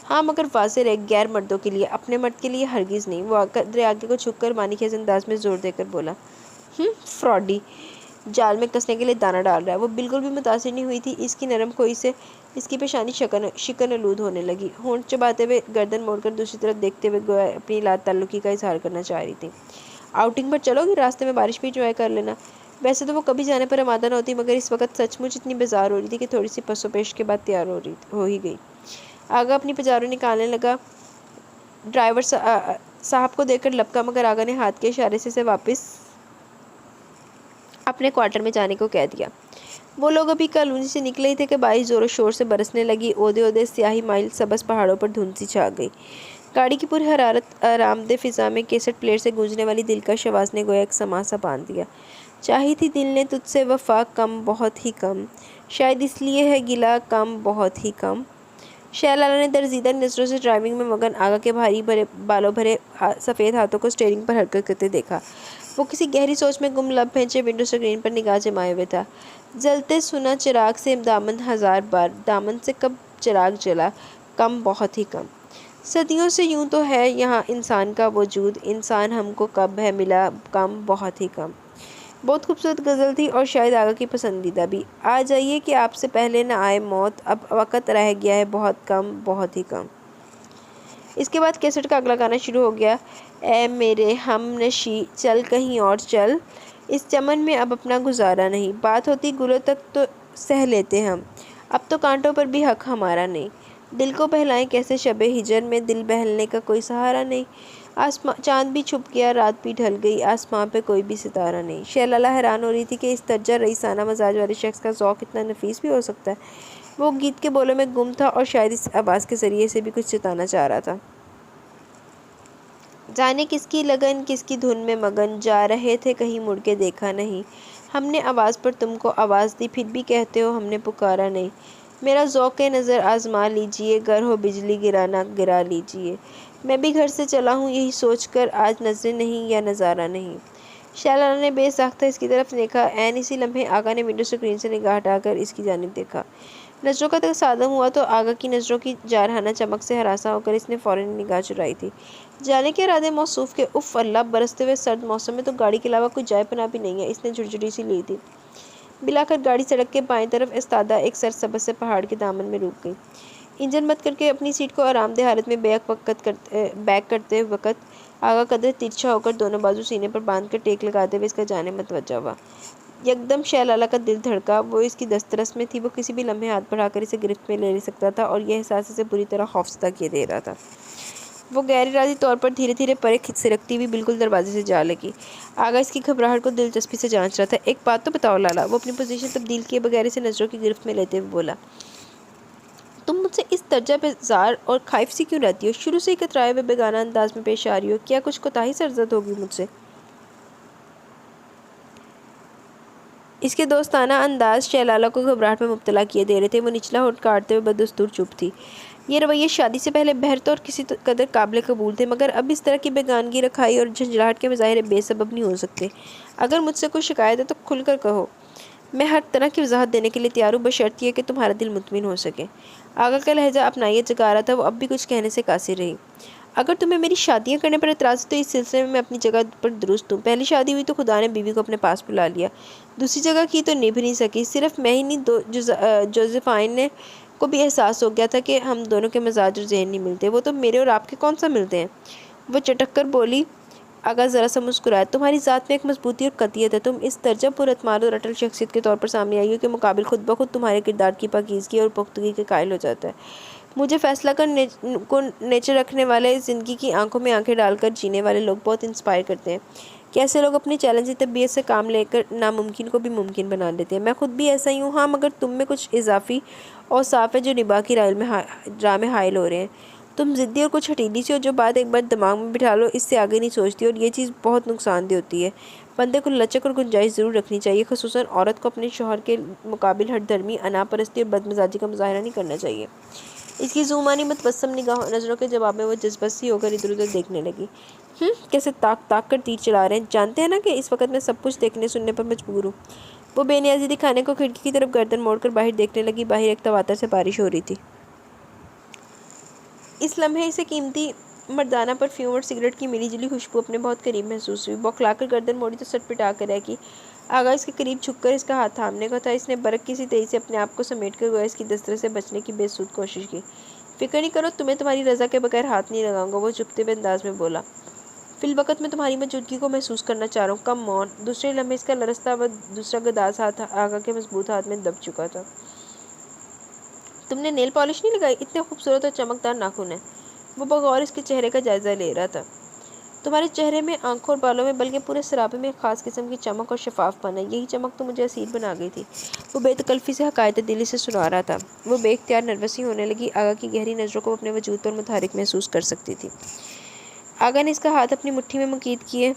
S1: हाँ, मगर वाज़ेह रहे, गैर मर्दों के लिए, अपने मर्द के लिए हरगिज़ नहीं। वो कदरे आगे को झुककर मानीखेज़ अंदाज में जोर देकर बोला, फ्रॉडी जाल में कसने के लिए दाना डाल रहा है। वो बिल्कुल भी मुतासिर नहीं हुई थी। इसकी नरम खोई से इसकी पेशानी शिकन आलूद होने लगी। होंठ चबाते हुए गर्दन मोड़कर दूसरी तरफ देखते हुए गोया अपनी लात ताल्लुकी का इजहार करना चाह रही थी। आउटिंग पर चलोगी? रास्ते में बारिश भी इंजॉय कर लेना। वैसे तो वो कभी जाने पर आमादा न होती, मगर इस वक्त सचमुच इतनी बेजार हो रही थी कि थोड़ी सी पसोपेश के बाद तैयार हो ही गई। आगा अपनी पजारों निकालने लगा। ड्राइवर साहब को देखकर लपका, मगर आगा ने हाथ के इशारे से वापस अपने क्वार्टर में जाने को कह दिया। वो लोग अभी कॉलोनी से निकले ही थे कि बारिश ज़ोरों शोर से बरसने लगी। ओदे ओदे स्याही माइल सबस पहाड़ों पर धुंध सी छा गई। गाड़ी की पूरी हरारत आरामदे फिजा में कैसेट प्लेयर से गूंजने वाली दिलकश आवाज़ ने गोया एक समा सा बांध दिया। चाही थी दिल ने तुझसे वफा कम, बहुत ही कम, शायद इसलिए है गिला कम, बहुत ही कम। शैलाला ने दर्जीदा नज़रों से ड्राइविंग में मगन आगा के भारी भरे बालों भरे सफ़ेद हाथों को स्टीयरिंग पर हरकत करते देखा। वो किसी गहरी सोच में गुम, लब भेंचे विंडो स्क्रीन पर निगाह जमाए हुए था। जलते सुना चिराग से दामन 1000 बार, दामन से कब चिराग जला, कम, बहुत ही कम। सदियों से यूं तो है यहाँ इंसान का वजूद, इंसान हमको कब है मिला, कम, बहुत ही कम। बहुत खूबसूरत गज़ल थी और शायद आगा की पसंदीदा भी। आ जाइए कि आपसे पहले न आए मौत, अब वक़्त रह गया है बहुत कम, बहुत ही कम। इसके बाद कैसेट का अगला गाना शुरू हो गया। ए मेरे हमनशी चल कहीं और चल, इस चमन में अब अपना गुजारा नहीं, बात होती गुलों तक तो सह लेते हम, अब तो कांटों पर भी हक हमारा नहीं। दिल को बहलाएं कैसे शबे हिजर में, दिल बहलने का कोई सहारा नहीं। चांद भी छुप गया, रात भी ढल गई, आसमां पे कोई भी सितारा नहीं। शैलाला हैरान हो रही थी कि इस तर्जा रईसाना मजाज वाले शख्स का ज़ौक़ इतना नफीस भी हो सकता है। वो गीत के बोलों में गुम था और शायद इस आवाज़ के ज़रिए से भी कुछ जताना चाह रहा था। जाने किसकी लगन, किसकी धुन में मगन, जा रहे थे कहीं मुड़ के देखा नहीं। हमने आवाज़ पर तुमको आवाज़ दी, फिर भी कहते हो हमने पुकारा नहीं। मेरा ज़ौक़ नज़र आज़मा लीजिए, गर हो बिजली गिराना गिरा लीजिए। मैं भी घर से चला हूँ यही सोचकर, आज नजरें नहीं या नज़ारा नहीं। शैलाला ने बेसाख्ता इसकी तरफ देखा। ऐन इसी लम्हे आगा ने विंडो स्क्रीन से निगाह हटाकर इसकी जानिब देखा। नज़रों का तसादम हुआ तो आगा की नज़रों की जारहाना चमक से हरासा होकर इसने फ़ौरन निगाह चुराई थी। जाने के इरादे मौसूफ़ के। उफ़ अल्लाह, बरसते हुए सर्द मौसम में तो गाड़ी के अलावा कोई जाए पनाह भी नहीं है, इसने झुरझुरी सी ली थी। बिलाकर गाड़ी सड़क के बाएं तरफ इस्तादा एक सरसब्ज़ से पहाड़ के दामन में रुक गई। इंजन बंद करके अपनी सीट को आरामदेह हालत में बैक करते वक्त आगा कदर तिरछा होकर दोनों बाजू सीने पर बांधकर टेक लगाते हुए इसका जाने मतवज्जा हुआ। यकदम शैलाला का दिल धड़का। वो इसकी दस्तरस में थी। वो किसी भी लम्हे हाथ बढ़ाकर इसे गिरफ्त में ले सकता था और यह एहसास इसे बुरी तरह खौफज़दा किए दे रहा था। वो गैर इरादी तौर पर धीरे धीरे परे सिरकती हुई बिल्कुल दरवाजे से जा लगी। आगा इसकी घबराहट को दिलचस्पी से जांच रहा था। एक बात तो बताओ लाला, वो अपनी पोजीशन तब्दील किए बगैर इसे नजरों की गिरफ्त में लेते हुए बोला। तुम मुझसे इस दर्जा बेजार और खाइफ सी क्यों रहती हो? शुरू से ही कतराए हुए बेगाना अंदाज में पेश आ रही हो। क्या कुछ कोताही सरजद होगी मुझसे? इसके दोस्ताना अंदाज शैलाला को घबराहट में मुब्तला किए दे रहे थे। वो निचला होठ काटते हुए बदस्तूर चुप थी। ये रवैये शादी से पहले बेहतर और किसी कदर काबिल कबूल थे, मगर अब इस तरह की बेगानगी, रखाई और झंझलाहट के मुजाहरे बेसबब नहीं हो सकते। अगर मुझसे कोई शिकायत है तो खुलकर कहो, मैं हर तरह की वजाहत देने के लिए तैयार हूँ, बशर्त ये कि तुम्हारा दिल मुतमिन हो सके। आगा का लहजा अपनाइए जगा रहा था। वो अब भी कुछ कहने से कासिर रही। अगर तुम्हें मेरी शादियाँ करने पर एतराज़ है तो इस सिलसिले में मैं अपनी जगह पर दुरुस्त हूँ। पहली शादी हुई तो खुदा ने बीवी को अपने पास बुला लिया। दूसरी जगह की तो निभ नहीं सकी। सिर्फ मैं ही नहीं, जोसेफाइन ने को भी एहसास हो गया था कि हम दोनों के मिजाज और जहन नहीं मिलते। वो तो मेरे और आपके कौन सा मिलते हैं? वो चटक कर बोली। आगा ज़रा सा मुस्कुराया। तुम्हारी ज़ात में एक मजबूती और कतियत है। तुम इस दर्जा पुरअतमाद और अटल शख्सियत के तौर पर सामने आई हो कि मुकाबिल खुद ब खुद तुम्हारे किरदार की पाकीज़गी और पुख्तगी के कायल हो जाता है। मुझे फैसला कर नेचर रखने वाले, ज़िंदगी की आंखों में आंखें डालकर जीने वाले लोग बहुत इंस्पायर करते हैं। कैसे लोग अपनी चैलेंजिंग तबीयत से काम लेकर नामुमकिन को भी मुमकिन बना देते हैं। मैं खुद भी ऐसा ही हूँ। हाँ, मगर तुम में कुछ इजाफी और साफ़ है जो निभा की राह में हायल हो रहे हैं। तुम ज़िद्दी और कुछ हटीली सी हो, जो बात एक बार दिमाग में बिठा लो इससे आगे नहीं सोचती, और ये चीज़ बहुत नुकसानदेह होती है। बंदे को लचक और गुंजाइश ज़रूर रखनी चाहिए। ख़ुसूसन औरत को अपने शौहर के मुकाबिल हठधर्मी, अनापरस्ती और बदमिजाजी का मुजाहरा नहीं करना चाहिए। इसकी ज़ुमानी मुतबस्सम नज़रों के जवाब में वो जज्बत सी होकर इधर उधर देखने लगी। कैसे ताक ताक कर तीर चला रहे हैं। जानते हैं ना कि इस वक्त मैं सब कुछ देखने सुनने पर मजबूर हूँ। वो बेनियाजी दिखाने को खिड़की की तरफ गर्दन मोड़कर बाहर देखने लगी। बाहर एक तवातर से बारिश हो रही थी। इस लम्हे इसे कीमती मर्दाना परफ्यूम और सिगरेट की मिली जुली खुशबू अपने बहुत करीब महसूस हुई। बौखलाकर गर्दन मोड़ी तो सटपिटा कर रह की। आगा इसके करीब झुककर इसका हाथ थामने को था। इसने बरक किसी तेजी से अपने आप को समेट कर गोया इसकी दस्तरे से बचने की बेसुध कोशिश की। फिक्र नहीं करो, तुम्हें तुम्हारी रज़ा के बगैर हाथ नहीं लगाऊंगा, वो चुपते हुए अंदाज में बोला। फिल वक़्त मैं तुम्हारी मौजूदगी को महसूस करना चाह रहा हूँ। कम मौन। दूसरे लम्हे इसका लरसता व दूसरा गदास हाथ आगा के मजबूत हाथ में दब चुका था। तुमने नेल पॉलिश नहीं लगाई? इतने खूबसूरत और चमकदार नाखून है। वो बगौर इसके चेहरे का जायजा ले रहा था। तुम्हारे चेहरे में, आंखों और बालों में, बल्कि पूरे सराबे में एक खास किस्म की चमक और शफाफपन है। यही चमक तो मुझे असीर बना गई थी। वो बेतकल्फ़ी से हकायत दिली से सुना रहा था। वो बेख्तियार नर्वस ही होने लगी। आगा की गहरी नज़रों को अपने वजूद पर मुतहरिक महसूस कर सकती थी। आगा ने इसका हाथ अपनी मुट्ठी में मुकीद किए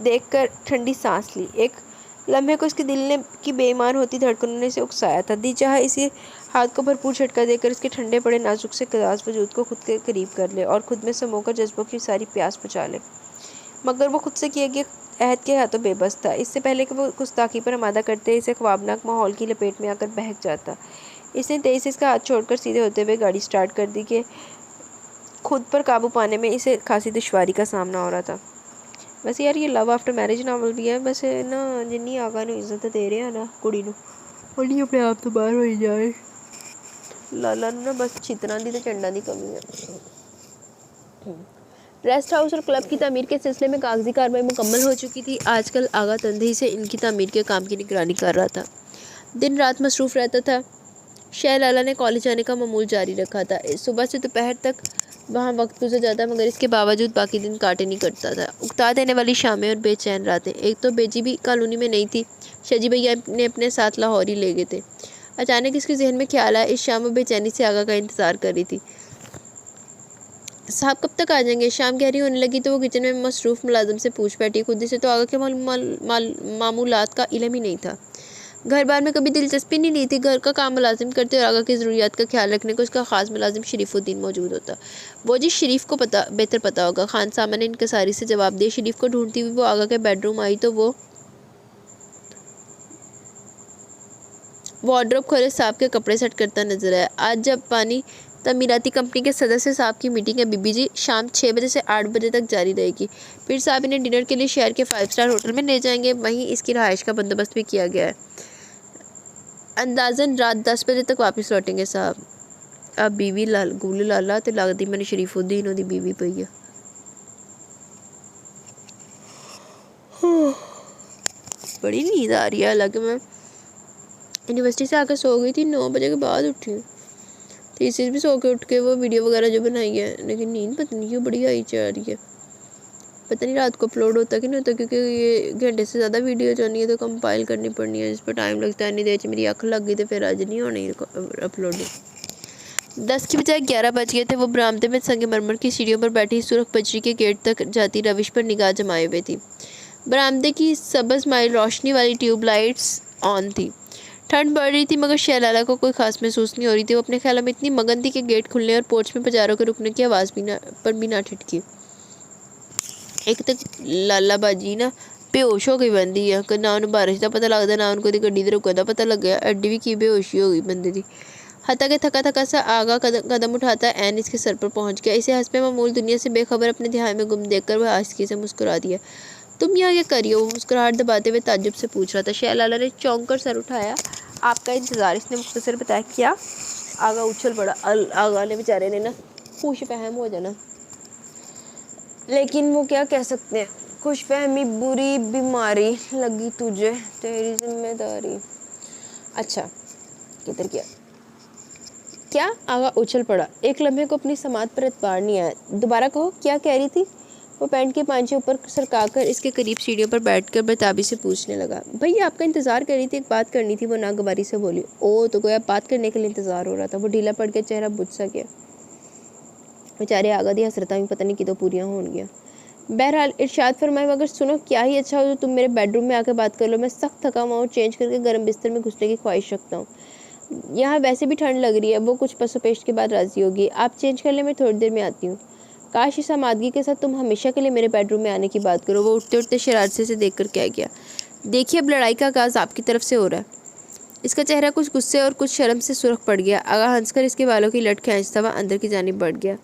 S1: देखकर ठंडी सांस ली। एक लम्हे को इसके दिल ने की बेईमान होती धड़कनों ने इसे उकसाया था। दी चाहा इसी हाथ को भरपूर झटका देकर इसके ठंडे पड़े नाजुक से कदास वजूद को खुद के करीब कर ले और खुद में समोकर जज्बों की सारी प्यास बुझा ले। मगर वो खुद से किए गए अहद के हाथों बेबस था। इससे पहले कि वो गुस्ताखी पर आमादा करते इसे ख्वाबनाक माहौल की लपेट में आकर बहक जाता। इसने तेजी से इसका हाथ छोड़कर सीधे होते हुए गाड़ी स्टार्ट कर दी कि खुद पर काबू पाने में इसे खासी दुश्वारी का सामना हो रहा था। वैसे यार ये लव आफ्टर मैरिज नावल भी है। वैसे ना जिन्नी आगा नूं इज्जत दे रहे हैं ना कुड़ी नूं, उन्नी अपने आप तो बाहर होई जाए। लाला नूं ना बस छितना दी ते चंडा दी कमी है। रेस्ट हाउस और क्लब की तामीर के सिलसिले में कागजी कार्रवाई मुकम्मल हो चुकी थी। आजकल आगा तंदही से इनकी तामीर के काम की निगरानी कर रहा था। दिन रात मसरूफ़ रहता था। शह लाला ने कॉलेज जाने का मामूल जारी रखा था। सुबह से दोपहर तक वहाँ वक्त गुजर जाता, मगर इसके बावजूद बाकी दिन काटे नहीं करता था। उकता देने वाली शामें और बेचैन रातें। एक तो बेजी भी कॉलोनी में नहीं थी। शजी भैया ने अपने साथ लाहौर ही ले गए थे। अचानक इसके जहन में ख्याल आया। इस शाम वो बेचैनी से आगा का इंतज़ार कर रही थी। साहब कब तक आ जाएंगे? शाम गहरी होने लगी तो वो किचन में मसरूफ़ मुलाजिम से पूछ बैठी। खुद से तो आगा के मामूलात का इल्म ही नहीं था। घर बार में कभी दिलचस्पी नहीं ली थी। घर का काम मुलाजिम करते और आगा की ज़रूरियात का ख्याल रखने को उसका ख़ास मुलाजिम शरीफुद्दीन मौजूद होता। वो जी शरीफ को बेहतर पता होगा। खान सामा ने इनकसारी से जवाब दिया। शरीफ को ढूंढती हुई वो आगा के बेडरूम आई तो वो वार्डरोब खोले साहब के कपड़े सेट करता नजर आया। आज जब पानी तमीराती कंपनी के सदस्य साहब की मीटिंग है बीबी जी, शाम 6 बजे से 8 बजे तक जारी रहेगी। फिर साहब इन्हें डिनर के लिए शहर के 5 स्टार होटल में ले जाएंगे। वहीं इसकी रहाइश का बंदोबस्त भी किया गया है। अंदाजन रात 10 बजे तक वापस लौटेंगे साहब। अब बीवी गुल लाला तो लगती मैंने शरीफुद्दीन ओदी बीवी पई है। बड़ी नींद आ रही है। हालांकि मैं यूनिवर्सिटी से आकर सो गई थी, 9 बजे के बाद उठी हूँ। थीसिस भी सो के उठ के वो वीडियो वगैरह जो बनाई है, लेकिन नींद पता नहीं क्यों बड़ी आई जा रही है। पता नहीं रात को अपलोड होता कि नहीं होता, क्योंकि ये घंटे से ज़्यादा वीडियो जानी है तो कंपाइल करनी पड़नी है, जिस पर टाइम लगता है। नहीं देर मेरी आँख लग गई तो फिर आज नहीं होनी अपलोडिंग। 10 की बजाय 11 बज गए थे। वो बरामदे में संगमरमर की सीढ़ियों पर बैठी सुरख बजरी के गेट तक जाती रविश पर निगाह जमाए हुए थी। बरामदे की सबज माइल रोशनी वाली ट्यूबलाइट्स ऑन थी। ठंड बढ़ रही थी मगर शहलाला को कोई खास महसूस नहीं हो रही थी। वो अपने ख्यालों में इतनी मगन थी कि गेट खुलने और पोर्च में पजारों के रुकने की आवाज़ भी ना ठिठकी। एक तक लाला बाजी ना बेहोश हो गई बंदी है, ना उन्हें बारिश का पता लगता, ना उनको गड्डी दे रुकने का पता लग गया। एड्डी भी की बेहोशी हो गई बंदे की। हता के थका थका सा आगा कदम उठाता एन इसके सर पर पहुंच गया। इसे हंसपे मामूल दुनिया से बेखबर अपने ध्यान में गुम देखकर वह आस्की से मुस्कुरा दिया। तुम यहाँ क्या कर रही हो? वो मुस्कुराहट दबाते हुए ताज्जुब से पूछ रहा था। शहलाला ने चौंक कर सर उठाया। आपका इंतज़ार, इसने मुख्तसर बताया। क्या? आगा उछल पड़ा। आगा ने बेचारे ने ना खुश फहम हो जाना, लेकिन वो क्या कह सकते हैं। खुश फहमी बुरी बीमारी लगी तुझे, तेरी जिम्मेदारी। अच्छा किधर गया? क्या? आगा उछल पड़ा। एक लम्हे को अपनी समात पर एतबार नहीं आया। दोबारा कहो, क्या कह रही थी? वो पैंट के पांचे ऊपर सरकाकर इसके करीब सीढ़ियों पर बैठकर बेताबी से पूछने लगा। भैया आपका इंतज़ार कर रही थी, एक बात करनी थी। वो नागवारी से बोली। ओ, तो गोया बात करने के लिए इंतज़ार हो रहा था। वो ढीला पड़ के चेहरा बुझ सा गया। बेचारे आगा दी हसरता भी पता नहीं कितों पूरियाँ होन गया। बहरहाल इरशाद फरमाए। मगर सुनो, क्या ही अच्छा हो जो तुम मेरे बेडरूम में आकर बात कर लो। मैं सख्त थका हुआ हूँ, चेंज करके गर्म बिस्तर में घुसने की ख्वाहिश रखता हूँ। यहाँ वैसे भी ठंड लग रही है। वो कुछ पसोपेश के बाद राजी होगी। आप चेंज कर ले, मैं थोड़ी देर में आती हूँ। काश इस आमादगी के साथ तुम हमेशा के लिए मेरे बेडरूम में आने की बात करो। वो उठते उठते शरारत से देखकर कह गया। देखिए, अब लड़ाई का आगाज़ आपकी तरफ से हो रहा है। इसका चेहरा कुछ गुस्से और कुछ शर्म से सुर्ख पड़ गया। आगा हंसकर इसके बालों की लट खींचता हुआ अंदर की जानिब बढ़ गया।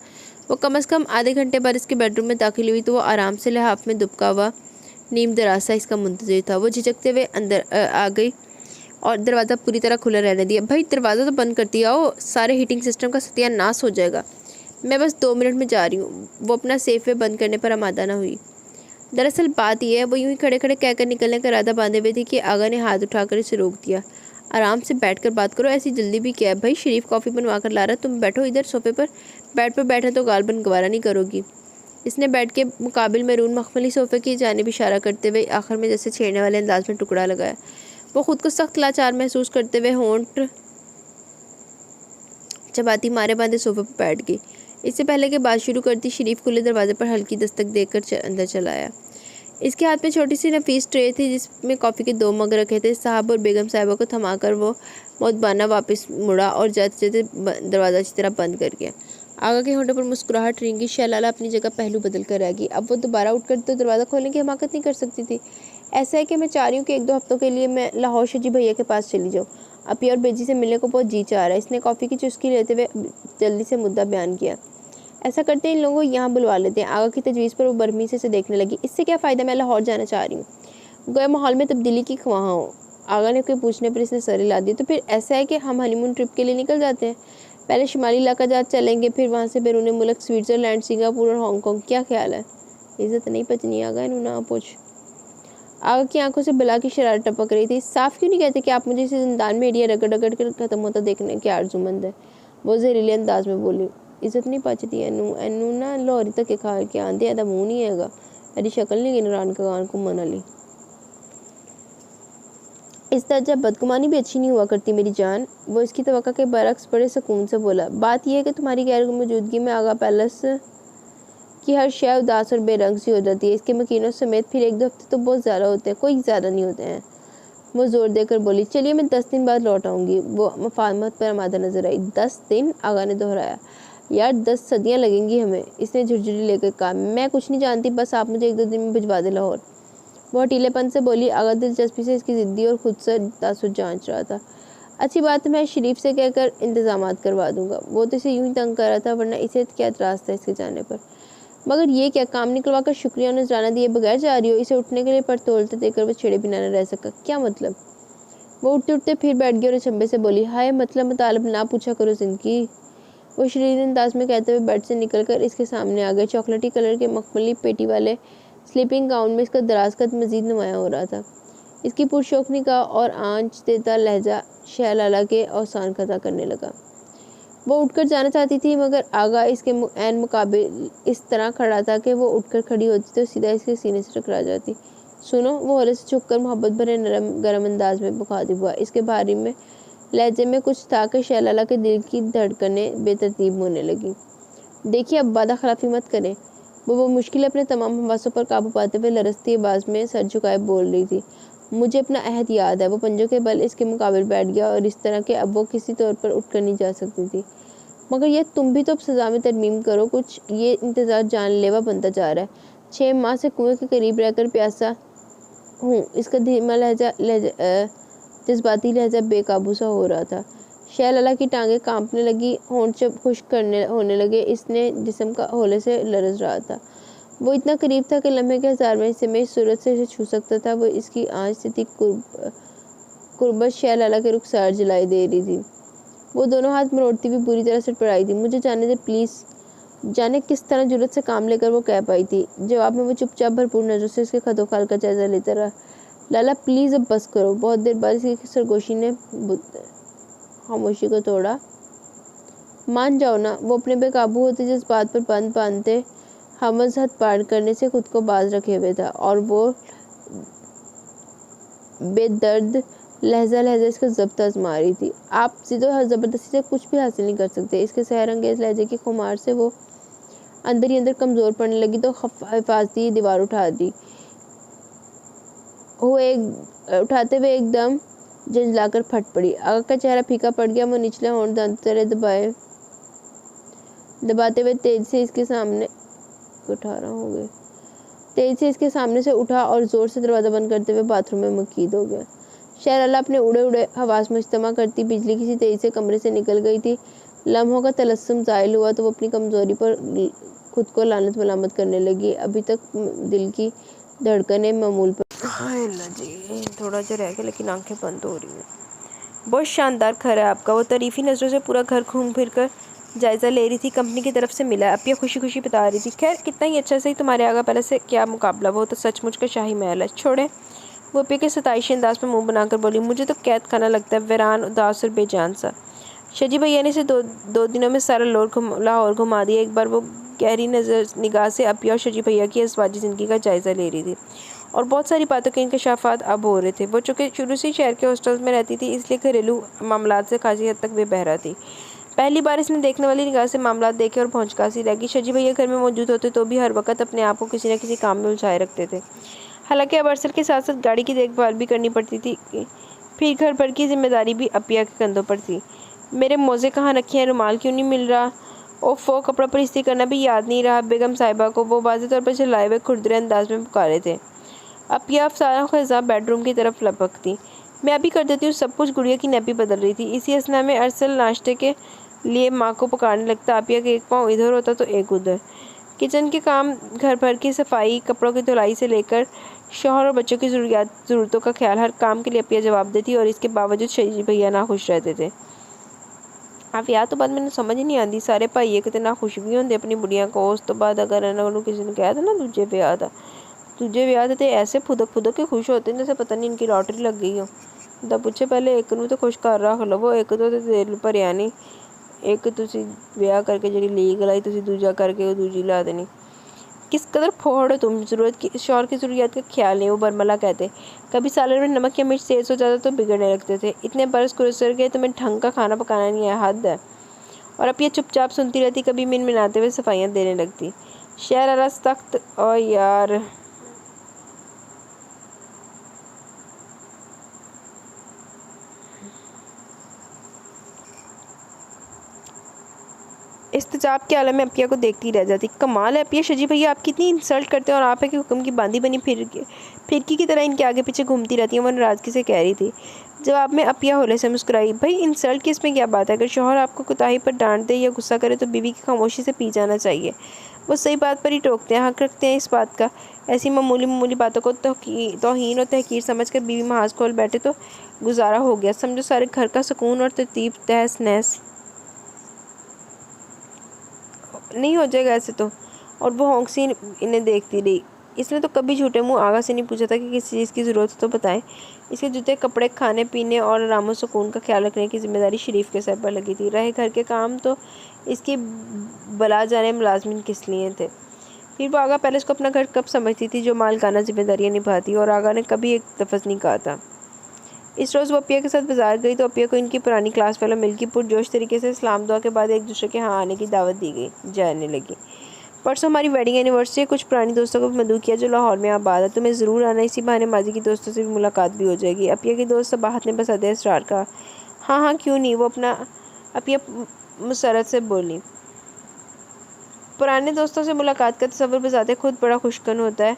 S1: वो कम से कम आधे घंटे बाद इसके बेडरूम में दाखिल हुई तो वो आराम से लिहाफ में दुबका हुआ नीम दरासा इसका मुंतज़िर था। वो झिझकते हुए अंदर आ गई और दरवाज़ा पूरी तरह खुला रहने दिया। भाई दरवाज़ा तो बंद कर दिया हो, सारे हीटिंग सिस्टम का सत्यानाश हो जाएगा। मैं बस 2 मिनट में जा रही हूँ। वो अपना सेफ वे बंद करने पर आमादा न हुई। दरअसल बात यह है, वो यूं ही खड़े खड़े कहकर निकलने का इरादा बांधे हुए थी कि आगा ने हाथ उठाकर इसे रोक दिया। आराम से बैठकर बात करो, ऐसी जल्दी भी क्या है? भाई शरीफ कॉफ़ी बनवा कर ला रहा, तुम बैठो इधर सोफे पर। बेड पर बैठे तो गालबन गवारा नहीं करोगी। इसने बेड के मुकाबिल मैरून मखमली सोफे की जानिब इशारा करते हुए आखिर में जैसे छेड़ने वाले अंदाज में टुकड़ा लगाया। वो खुद को सख्त लाचार महसूस करते हुए होंठ चबाती मारे बांधे सोफे पर बैठ गई। इससे पहले कि बात शुरू करती, शरीफ खुले दरवाजे पर हल्की दस्तक देकर अंदर चला आया। इसके हाथ में छोटी सी नफीस ट्रे थी जिसमें कॉफ़ी के 2 मग रखे थे। साहब और बेगम साहिबा को थमाकर वो मौतबाना वापस मुड़ा और जाते जाते दरवाज़ा अच्छी तरह बंद कर गया। आगा के होंठों पर मुस्कुराहट रेंगी। शहलाला अपनी जगह पहलू बदल कर रह गई। अब वो दोबारा उठकर तो दरवाज़ा खोलने की हिमाकत नहीं कर सकती थी। ऐसा है कि मैं चाह रही हूँ कि 1-2 हफ्तों के लिए मैं लाहौर शजी भैया के पास चली जाऊँ। अपी और बेजी से मिलने को बहुत जी चाह रहा है। इसने कॉफ़ी की चुस्की लेते हुए जल्दी से मुद्दा बयान किया। ऐसा करते इन लोगों को यहाँ बुलवा लेते हैं। आगा की तजवीज़ पर वो बरहमी से देखने लगी। इससे क्या फ़ायदा, मैं लाहौर जाना चाह रही हूँ। गोया माहौल में तब्दीली की ख्वाह हूँ। आगा ने कोई पूछने पर इसने सर हिला दिया। तो फिर ऐसा है कि हम हनीमून ट्रिप के लिए निकल जाते हैं। पहले शुमाली इलाका जहाँ चलेंगे, फिर वहाँ से बैरून मुल्क स्विट्ज़रलैंड, सिंगापुर और हांगकॉन्ग। क्या ख्याल है? इज़्ज़त नहीं पचनी आगा, इन्हों ना पूछ। आगा की आंखों से बला की शरारत टपक रही थी। साफ क्यों नहीं कहते कि आप मुझे इस जिंदान में एरिया रगड़ रगड़ कर ख़त्म होता देखने के आरजूमंद है? वो जहरीले अंदाज में बोली। इज़्ज़त नहीं पचती एनू ना लाहौरी धक्के खा के आंदे एदा मुँह नहीं हैगा, एदी शक्ल नहीं गिनरान कान घूमन वाली। इस दर्जा बदगुमानी भी अच्छी नहीं हुआ करती मेरी जान। वो इसकी तवक्का के बरक्स बड़े सुकून से बोला। बात यह है कि तुम्हारी गैर मौजूदगी में आगा पैलेस की हर शय उदास और बेरंग सी हो जाती है। इसके मकीनों समेत फिर 1-2 हफ्ते तो बहुत ज़्यादा होते हैं, कोई ज़्यादा नहीं होते हैं। वो ज़ोर देकर बोली। चलिए मैं 10 दिन बाद लौट आऊँगी। वो मफाहमत पर आमादा नजर आई। 10 दिन? आगा ने दोहराया। यार 10 सदियाँ लगेंगी हमें, इसने झुरझुरी लेकर कहा। मैं कुछ नहीं जानती, बस आप मुझे 1-2 दिन में भिजवा दे लाहौर। वो हटीलेपन से बोली। आगा दिलचस्पी से इसकी ज़िद्दी और खुद से तासुर जांच रहा था। अच्छी बात है, मैं शरीफ से कहकर इंतजामात करवा दूंगा। वो तो इसे यूं ही तंग कर रहा था, वरना इसे क्या एतराज़ था इसके जाने पर। मगर ये क्या, काम निकलवा कर शुक्रिया और नजराना दिए बगैर जा रही हो? इसे उठने के लिए पर तोलते देकर वो छेड़े बिना न रह सका। क्या मतलब? वो उठते उठते फिर बैठ गई और चंबे से बोली। हाय मतलब मुतालब ना पूछा करो जिंदगी। वो शरीर अंदाज में कहते हुए बेड से निकलकर इसके सामने आ गए। चॉकलेटी कलर के मखमली पेटी वाले स्लीपिंग गाउन में इसका दराज कद मजीद नुमाया हो रहा था।
S2: इसकी पुरशौकनी का और आंच देता लहजा शहलाला के औसान खता करने लगा। वो उठकर जाना चाहती थी, मगर आगा इसके ऐन मुकाबिल इस तरह खड़ा था कि वो उठकर खड़ी होती तो सीधा इसके सीने से टकरा जाती। सुनो, वो हौले से झुककर मोहब्बत भरे नरम गरम अंदाज में मुखातिब हुआ। इसके बारी में लहजे में कुछ था कि शहलाला के दिल की धड़कनें बेतरतीब होने लगी। देखिए, अब वादा खिलाफी मत करें। वो मुश्किल अपने तमाम हवासों पर काबू पाते हुए लरजती आवाज में सर झुकाए बोल रही थी। मुझे अपना अहद याद है। वो पंजों के बल इसके मुकाबले बैठ गया और इस तरह के अब वो किसी तौर पर उठकर नहीं जा सकती थी। मगर यह तुम भी तो अब सजा में तरमीम करो कुछ। ये इंतजार जानलेवा बनता जा रहा है। 6 माह से कुएं के करीब रहकर प्यासा हूँ। इसका धीमा जज्बाती लहजा बेकाबू सा हो रहा था। शहलाला की टांगें कांपने लगी, होंठ जब खुश्क होने लगे। इसने जिस्म का हौले से लरज रहा था। वो इतना करीब था कि लम्हे के 1000वें हिस्से में इस सूरत से इसे छू सकता था। वो इसकी आंच से थी कुर्बत शहलाला के रुखसार जलाई दे रही थी। वो दोनों हाथ मरोड़ती हुई बुरी तरह से पड़ाई थी। मुझे जाने दे प्लीज़। जाने किस तरह जुर्रत से काम लेकर वो कह पाई थी। जवाब में वो चुपचाप भरपूर नजरों से इसके खदोखाल का जायजा लेता रहा। लाला प्लीज़ अब बस करो। बहुत देर बाद इसकी सरगोशी ने खामोशी को तोड़ा। मान जाओ ना। वो अपने बेकाबू होते जज्बात पर बंद बांधते हमज हद पार करने से खुद को बाज रखे हुए था और वो बेदर्द लहजा लहजा इसका जब्त आजमा रही थी। आप जिद्दो ज़बरदस्ती से कुछ भी हासिल नहीं कर सकते। इसके सहर अंगेज लहजे की खुमार से वो अंदर ही अंदर कमज़ोर पड़ने लगी तो हिफाजती दीवार उठाते हुए एकदम झंझलाकर फट पड़ी। आगा का चेहरा फीका पड़ गया। वो निचले होंठ दांतों दबाते हुए तेज से इसके सामने से उठा और जोर से दरवाज़ा बंद करते हुए बाथरूम में मकीद हो गया। शहलाला अपने उड़े उड़े हवास में इज्तिमा करती बिजली किसी तेजी से कमरे से निकल गई थी। लम्हों का तलस्सुम ज़ायल हुआ तो वो अपनी कमज़ोरी पर खुद को लानत मलामत करने लगी। अभी तक दिल की धड़कनें मामूल पर
S1: जी थोड़ा जो रह गया, लेकिन आंखें बंद हो रही हैं। बहुत शानदार घर है आपका। वो तारीफ़ी नज़रों से पूरा घर घूम फिर कर जायज़ा ले रही थी। कंपनी की तरफ से मिला। अपिया खुशी खुशी बता रही थी, खैर कितना ही अच्छा सही, तुम्हारे आगा पहले से क्या मुकाबला। वो तो सचमुच का शाही महल है। छोड़े। वो अपिया के सताइशी अंदाज में मुंह बनाकर बोली, मुझे तो कैद खाना लगता है, वीरान, उदास और बेजान सा। शजी भैया ने इसे दो दिनों में सारा लाहौर घुमा दिया। एक बार वो गहरी निगाह से अपिया और शजी भैया की अज़वाजी ज़िंदगी का जायज़ा ले रही थी और बहुत सारी बातों के इंकशाफात अब हो रहे थे। वो चूँकि शुरू से शहर के हॉस्टल्स में रहती थी, इसलिए घरेलू मामलात से खासी हद तक बेबहरा थी। पहली बार इसने देखने वाली निगाह से मामलात देखे और भौंचका सी रह गई। शजी भैया घर में मौजूद होते तो भी हर वक्त अपने आप को किसी न किसी काम में उलझाए रखते थे। हालांकि अब अरसल के साथ साथ गाड़ी की देखभाल भी करनी पड़ती थी। फिर घर भर की जिम्मेदारी भी अपिया के कंधों पर थी। मेरे मोज़े कहाँ रखे हैं, रुमाल क्यों नहीं मिल रहा, ओफ़ो कपड़ा पर इस्त्री करना भी याद नहीं रहा। बेगम साहिबा को वो वाज़ेह तौर पर चिल्लाए हुए खुरदरे अंदाज में पुकारे थे। अपिया सारा ख़ज़ा बेडरूम की तरफ लपकती। मैं अभी कर देती हूँ सब कुछ। गुड़िया की नैपी बदल रही थी। इसी असना में अरसल नाश्ते के लिए माँ को पुकारने लगता। अपिया के एक पाँव इधर होता तो एक उधर। किचन के काम, घर भर की सफाई, कपड़ों की धुलाई से लेकर शौहर और बच्चों की ज़रूरतों का ख्याल, हर काम के लिए अपिया जवाब देती और इसके बावजूद शजी भैया ना खुश रहते थे। आप याद तो बात मैंने समझ ही नहीं आती। सारे भाई कितने ना खुश भी होंगे अपनी बुढ़िया को। उस तो बाद अगर किसी ने कहा था ना तुझे ब्याह था तो ऐसे फुदक के खुश होते हैं जैसे पता नहीं इनकी लॉटरी लग गई हो। तो पूछे पहले एक नूं तो खुश कर रहा लवो, एक तो दिल भरिया नहीं, एक तुसी ब्याह करके जी लीक लाई, तुसी दूजा करके दूजी ला देनी। किस कदर फोड़ हो तुम। ज़रूरत की शौहर की ज़रूरियात का ख्याल नहीं। वो बरमला कहते। कभी सालन में नमक या मिर्च तेज़ हो जाता तो बिगड़ने लगते थे। इतने बरस गुजर गए, तुम्हें ढंग का खाना पकाना नहीं है, हद है। और अब ये चुपचाप सुनती रहती, कभी मिनमिनाते हुए सफाइयाँ देने लगती। शहर सख्त और यार इस्तेजाब के आलम में अपिया को देखती रह जाती। कमाल है अपिया, शजी भैया आप कितनी इंसल्ट करते हैं और आप है कि हुक्म की बांधी बनी फिरकी की तरह इनके आगे पीछे घूमती रहती हैं। वो नाराज़गी से कह रही थी। जवाब में अपिया होले से मुस्कुराई। भाई इंसल्ट की इसमें क्या बात है। अगर शौहर आपको कुताही पर डांट दे या गुस्सा करे तो बीवी की खामोशी से पी जाना चाहिए। वो सही बात पर ही टोकते हैं, हक रखते हैं इस बात का। ऐसी मामूली बातों को तौहीन और तहकीर समझ कर बीवी महाज खोल बैठे तो गुजारा हो गया। समझो सारे घर का सुकून और तरतीब तहस नहस नहीं हो जाएगा ऐसे तो। और वो होंकसी इन्हें देखती रही। इसने तो कभी झूठे मुंह आगा से नहीं पूछा था कि किसी चीज़ की ज़रूरत हो तो बताएं। इसके जूते, कपड़े, खाने पीने और आराम व सुकून का ख्याल रखने की जिम्मेदारी शरीफ के सर पर लगी थी। रहे घर के काम तो इसकी बला जाने मुलाजमिन किस लिए थे। फिर वो आगा पैलेस को अपना घर कब समझती थी जो मालिकाना जिम्मेदारियाँ निभाती, और आगा ने कभी एक लफ्ज़ नहीं कहा था। इस रोज़ वो अपिया के साथ बाजार गई तो अपिया को इनकी पुरानी क्लास फेलो मिल्की पुरजोश तरीके से सलाम दुआ के बाद एक दूसरे के यहाँ आने की दावत दी गई जाने लगी। परसों हमारी वेडिंग एनिवर्सरी है, कुछ पुरानी दोस्तों को भी मदऊ किया जो लाहौर में आबाद है, तुम्हें ज़रूर आना, इसी बहाने माजी की दोस्तों से भी मुलाकात भी हो जाएगी। अपिया की दोस्त सबाहत ने बस अदे इसरार कहा। हाँ हाँ क्यों नहीं, वो अपना अपिया मुसरत से बोली। पुराने दोस्तों से मुलाकात का तसव्वुर बजाते खुद बड़ा खुशकन होता है।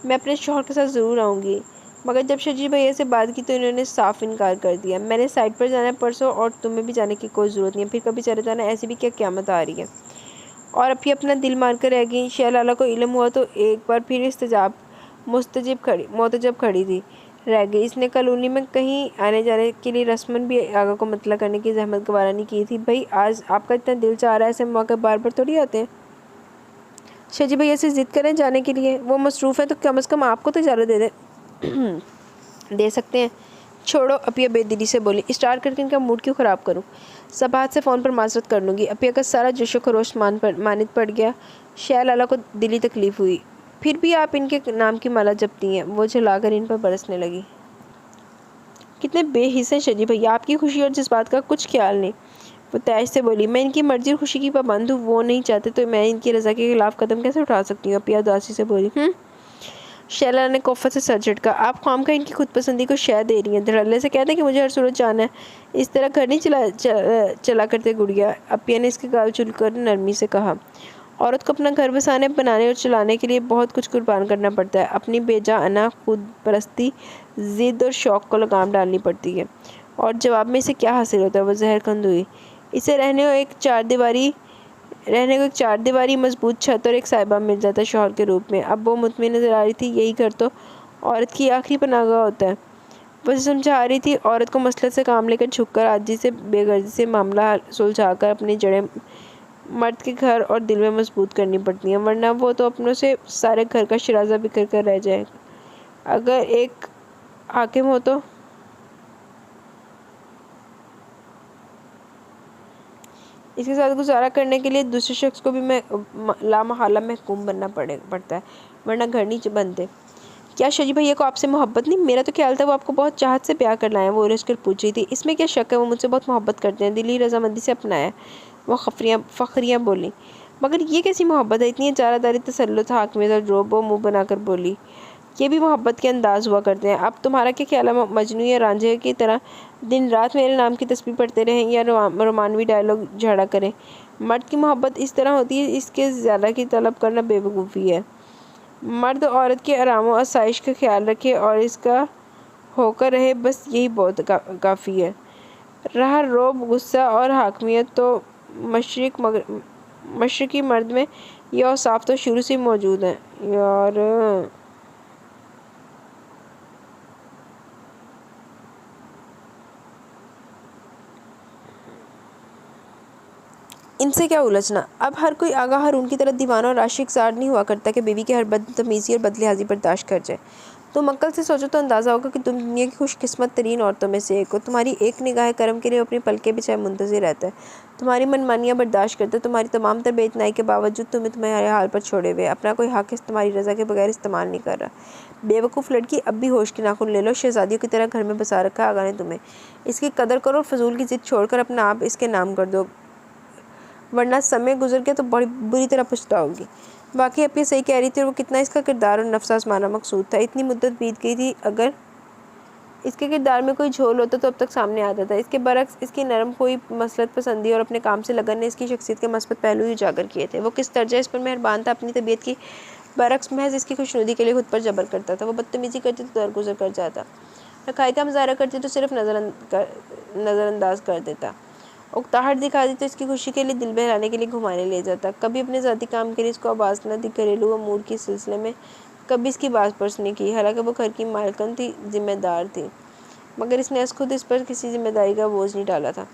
S1: मैं अपने शौहर के साथ ज़रूर आऊँगी, मगर जब शजी भैया से बात की तो इन्होंने साफ इनकार कर दिया। मैंने साइड पर जाना है परसों और तुम्हें भी जाने की कोई ज़रूरत नहीं है, फिर कभी चले जाना, ऐसी भी क्या क़यामत आ रही है। और अभी अपना दिल मार कर रह गई। शेह लाला को इल्म हुआ तो एक बार फिर इस्तेजाब मोतजब खड़ी थी रह गई। इसने कॉलोनी में कहीं आने जाने के लिए रस्मन भी आगा को मतला करने की जहमत गवारा नहीं की थी। भाई आज आपका इतना दिल चाह रहा है, ऐसे मौके बार बार थोड़ी आते हैं। शजी भैया से ज़िद करें जाने के लिए, वो मसरूफ़ है तो कम से कम आपको तो इजाज़त दे सकते हैं। छोड़ो, अपिया बेदिली से बोली, स्टार्ट करके इनका मूड क्यों ख़राब करूं। सबात से फ़ोन पर माजरत कर लूँगी। अपिया का सारा जोशो खरोश मानित पड़ गया। शेह लाला को दिली तकलीफ़ हुई। फिर भी आप इनके नाम की माला जपती हैं। वो जलाकर इन पर बरसने लगी। कितने बेहिस हैं शजी भैया, आपकी खुशी और जज्बात का कुछ ख्याल नहीं। वो तैश से बोली, मैं इनकी मर्जी और खुशी की पाबंद हूँ, वो नहीं चाहते तो मैं इनकी रज़ा के खिलाफ कदम कैसे उठा सकती हूँ। अपिया उदासी से बोली। शैला ने कोफत से सर झटका। आप ख्वाम का इनकी खुद पसंदी को शह दे रही हैं। धड़ल्ले से कहते हैं कि मुझे हर सूरत जाना है। इस तरह घर नहीं चला करते गुड़िया। अपिया ने इसके गाल चुलकर नरमी से कहा। औरत को अपना घर बसाने, बनाने और चलाने के लिए बहुत कुछ कुर्बान करना पड़ता है। अपनी बेजा अना खुद परस्ती, ज़िद और शौक़ को लगाम डालनी पड़ती है, और जवाब में इसे क्या हासिल होता है। वो जहर खंद हुई। इसे रहने को एक चार दीवारी मजबूत छत और एक साहिबा मिल जाता है शौहर के रूप में। अब वो मुतमिन नजर आ रही थी, यही घर तो औरत की आखिरी पनाहगाह होता है। वो समझा रही थी, औरत को मसलत से काम लेकर झुककर आजी से बेगर्जी से मामला सुलझाकर अपनी जड़ें मर्द के घर और दिल में मजबूत करनी पड़ती हैं, वरना वो तो अपनों से सारे घर का शिराजा बिखर कर रह जाएगा। अगर एक हाकिम हो तो इसके साथ गुजारा करने के लिए दूसरे शख्स को भी लामहला महकूम बनना पड़ता है, वरना घर नहीं बनते। क्या शजी भैया को आपसे मोहब्बत नहीं? मेरा तो ख्याल था वो आपको बहुत चाहत से प्यार करना है। वो उलझ कर पूछ रही थी। इसमें क्या शक है, वो मुझसे बहुत मोहब्बत करते हैं, दिली रजामंदी से अपनाया। वो फ़खरियाँ बोली। मगर ये कैसी मोहब्बत है, इतनी इजारादारी, तसल्लुत, हाकमियत और ड्रोब। वो मुँह बनाकर बोली, ये भी मोहब्बत के अंदाज हुआ करते हैं। अब तुम्हारा क्या ख्याल है, मजनू या रांझे की तरह दिन रात मेरे नाम की तस्बीह पढ़ते रहें या रोमानवी डायलॉग झगड़ा करें? मर्द की मोहब्बत इस तरह होती है, इसके ज़्यादा की तलब करना बेवकूफ़ी है। मर्द औरत के आराम और आसाइश का ख्याल रखे और इसका होकर रहे, बस यही बहुत काफ़ी है। रहा रोब, गुस्सा और हाकमियत, तो मशरक़ी मर्द में यह औसाफ तो शुरू से मौजूद हैं यार। इनसे क्या उलझना। अब हर कोई आगा हारून की तरह दीवाना और आशिक ज़ार नहीं हुआ करता कि बीवी की हर बदतमीज़ी और बदलिहाजी बर्दाश्त कर जाए। तुम अक्ल से सोचो तो अंदाज़ा होगा कि तुम दुनिया की खुशकिस्मत तरीन औरतों में से एक हो। तुम्हारी एक निगाह करम के लिए अपनी पलकें बिछाए मुंतज़िर रहता है, तुम्हारी मनमानियाँ बर्दाश्त करता है, तुम्हारी तमाम तर बेइतनाई के बावजूद तुम्हारे हाल पर छोड़े हुए, अपना कोई हक़ तुम्हारी रज़ा के बगैर इस्तेमाल नहीं कर रहा। बेवकूफ़ लड़की, अब भी होश की नाखुन ले लो। शहज़ादियों की तरह घर में बसा रखा आगा ने तुम्हें। इसकी कदर करो और फजूल की ज़िद छोड़कर अपना आप इसके नाम कर दो, वरना समय गुजर गया तो बड़ी बुरी तरह पछताओगी। बाकी अब ये सही कह रही थी, और वो कितना इसका किरदार और नफ्स आज़माना मकसूद था। इतनी मुद्दत बीत गई थी, अगर इसके किरदार में कोई झोल होता तो अब तक सामने आता था। इसके बरक्स इसकी नरम कोई मसलत पसंदी और अपने काम से लगन ने इसकी शख्सियत के मस्बत पहलू ही उजागर किए थे। वो किस दर्जा इस पर मेहरबान था, अपनी तबीयत की बरक्स महज इसकी खुशनुदी के लिए खुद पर जबर करता था। वो बदतमीज़ी करती तो दरगुजर कर जाता, रखाई का मुजाहरा करती तो सिर्फ नज़रअंदाज कर देता, उकताहट दिखा दी तो इसकी खुशी के लिए, दिल बहलाने के लिए घुमाने ले जाता। कभी अपने ज़ाती काम के लिए इसको आवाज़ न दी, घरेलू अमूर के सिलसिले में कभी इसकी बात पर्स नहीं की। हालांकि वो घर की मालकन थी, जिम्मेदार थी, मगर इसने खुद इस पर किसी जिम्मेदारी का बोझ नहीं डाला था।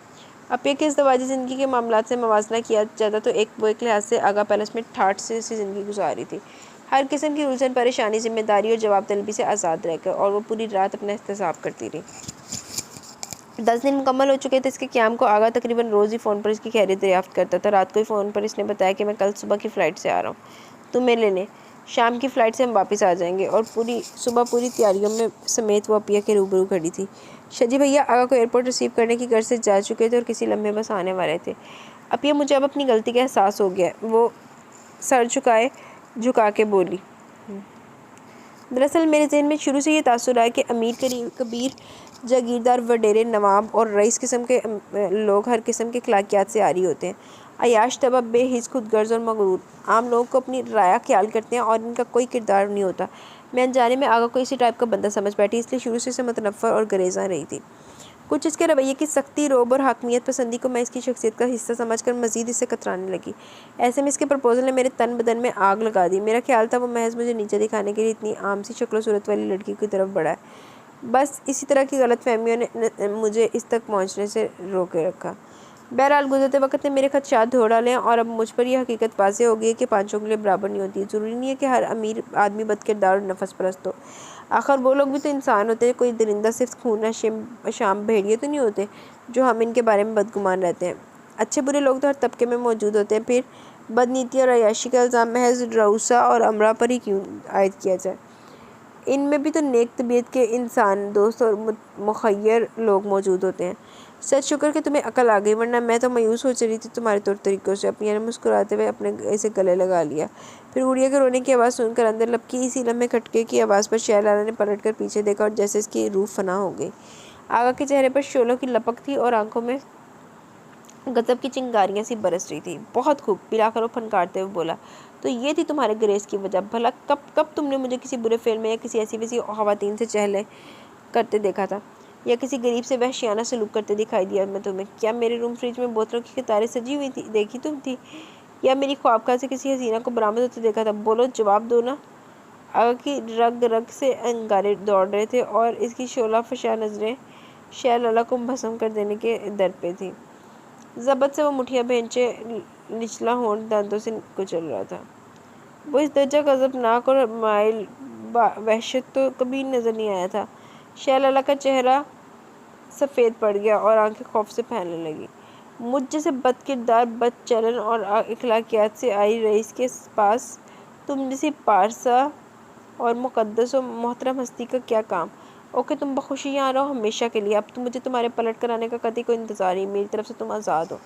S1: अपिया के इस दवाजी ज़िंदगी के मामलात से मवाजना किया जाता तो वो एक लिहाज से आगा पैलेस में ठाठ से ज़िंदगी गुजारी थी। हर किस्म की उलझन, परेशानी, जिम्मेदारी और जवाब तलबी से आज़ाद रहकर, और वो पूरी रात अपना एहतसाब करती रही। 10 दिन मुकम्मल हो चुके थे इसके क़याम को। आगा तकरीबन रोज़ ही फ़ोन पर इसकी खैरियत दरियाफ़्त करता था। रात को ही फ़ोन पर इसने बताया कि मैं कल सुबह की फ़्लाइट से आ रहा हूँ, तुम्हें लेने। शाम की फ़्लाइट से हम वापस आ जाएंगे। और पूरी सुबह पूरी तैयारियों में समेत वो अपिया के रूबरू खड़ी थी। शजी भैया आगा को एयरपोर्ट रिसीव करने की घर से जा चुके थे और किसी लम्हे बस आने वाले थे। अपिया, मुझे अब अपनी गलती का एहसास हो गया, वो सर झुका के बोली। दरअसल मेरे जहन में शुरू से ये तासुर है कि अमीर कबीर, जागीरदार, वडेरे, नवाब और रईस किस्म के लोग हर किस्म के अखलाकियात से आरी होते हैं। अयाश तबब, बेहिस, खुदगर्ज और मगरूर आम लोगों को अपनी राया ख्याल करते हैं और इनका कोई किरदार नहीं होता। मैं अनजाने में आगा को इसी टाइप का बंदा समझ बैठी, इसलिए शुरू से मुतनफ़्फ़र और गरेज़ा रही थी। कुछ इसके रवैये की सख्ती, रोब और हाकमियत पसंदी को मैं इसकी शख्सियत का हिस्सा समझकर मज़ीद इससे कतराने लगी। ऐसे में इसके प्रपोज़ल ने मेरे तन बदन में आग लगा दी। मेरा ख्याल था वो महज मुझे नीचे दिखाने के लिए इतनी आम सी शक्ल सूरत वाली लड़की की तरफ बढ़ा है। बस इसी तरह की गलत फहमियों ने मुझे इस तक पहुँचने से रोके रखा। बहरहाल गुजरते वक्त ने मेरे खदशात धो डाले और अब मुझ पर यह हकीकत वाज़ेह हो गई है कि पाँचों के लिए बराबर नहीं होती। ज़रूरी नहीं है कि हर अमीर आदमी बदकिरदार और नफस परस्त हो। आखिर वो लोग भी तो इंसान होते हैं। कोई दरिंदा सिर्फ खूना शाम भेड़िए तो नहीं होते जो हम इनके बारे में बदगुमान रहते हैं। अच्छे बुरे लोग तो हर तबके में मौजूद होते हैं। फिर बदनीति और अयाशी का इल्ज़ाम महज रऊसा और अमरा पर ही क्यों आयद किया जाए? इनमें भी तो नेक तबीयत के इंसान, दोस्त और मुखय्यर लोग मौजूद होते हैं। सच शुक्र कि तुम्हें अकल आ गई, वरना मैं तो मायूस हो चली थी तुम्हारे तौर तरीक़ों से। अपनी ने मुस्कुराते हुए अपने इसे गले लगा लिया। फिर गुड़िया के रोने की आवाज़ सुनकर अंदर लपकी। इसी लम्हे खटके की आवाज़ पर शहलाला ने पलट कर पीछे देखा और जैसे इसकी रूह फना हो गई। आगा के चेहरे पर शोलों की लपक थी और आंखों में गज़ब की चिंगारियाँ सी बरस रही थी। बहुत खूब, पिलाकर वो फनकारते हुए बोला, तो ये थी तुम्हारे ग्रेस की वजह। भला कब कब तुमने मुझे किसी बुरे फेल में या किसी ऐसी वैसी ख़वातीन से चहले करते देखा था, या किसी गरीब से वहशियाना सलूक करते दिखाई दिया मैं तुम्हें? क्या मेरे रूम फ्रिज में बोतलों की कतारें सजी हुई थी देखी तुम थी, या मेरी ख्वाबका से किसी हसीना को बरामद होते देखा था? बोलो, जवाब दो ना। आगा की रग रग से अंगारे दौड़ रहे थे और इसकी शोला फशा नजरें शहलाला को भस्म कर देने के दर पे थी। ज़बत से वो मुठिया बेंचे निचला होंठ दांतों से कुचल रहा था। वो इस दर्जा गज़बनाक और माइल वहशत तो कभी नज़र नहीं आया था। शहलाला का चेहरा सफ़ेद पड़ गया और आंखें खौफ से फैलने लगी। मुझ जैसे बदकिरदार, बदचलन और अखलाकियात से आई रईस के पास तुम जैसी पारसा और मुक़द्दस और मोहतरम हस्ती का क्या काम? ओके, तुम बखुशी यहाँ रहो हमेशा के लिए। अब तो मुझे तुम्हारे पलट कर आने का कतई कोई इंतज़ार नहीं। मेरी तरफ से तुम आज़ाद हो।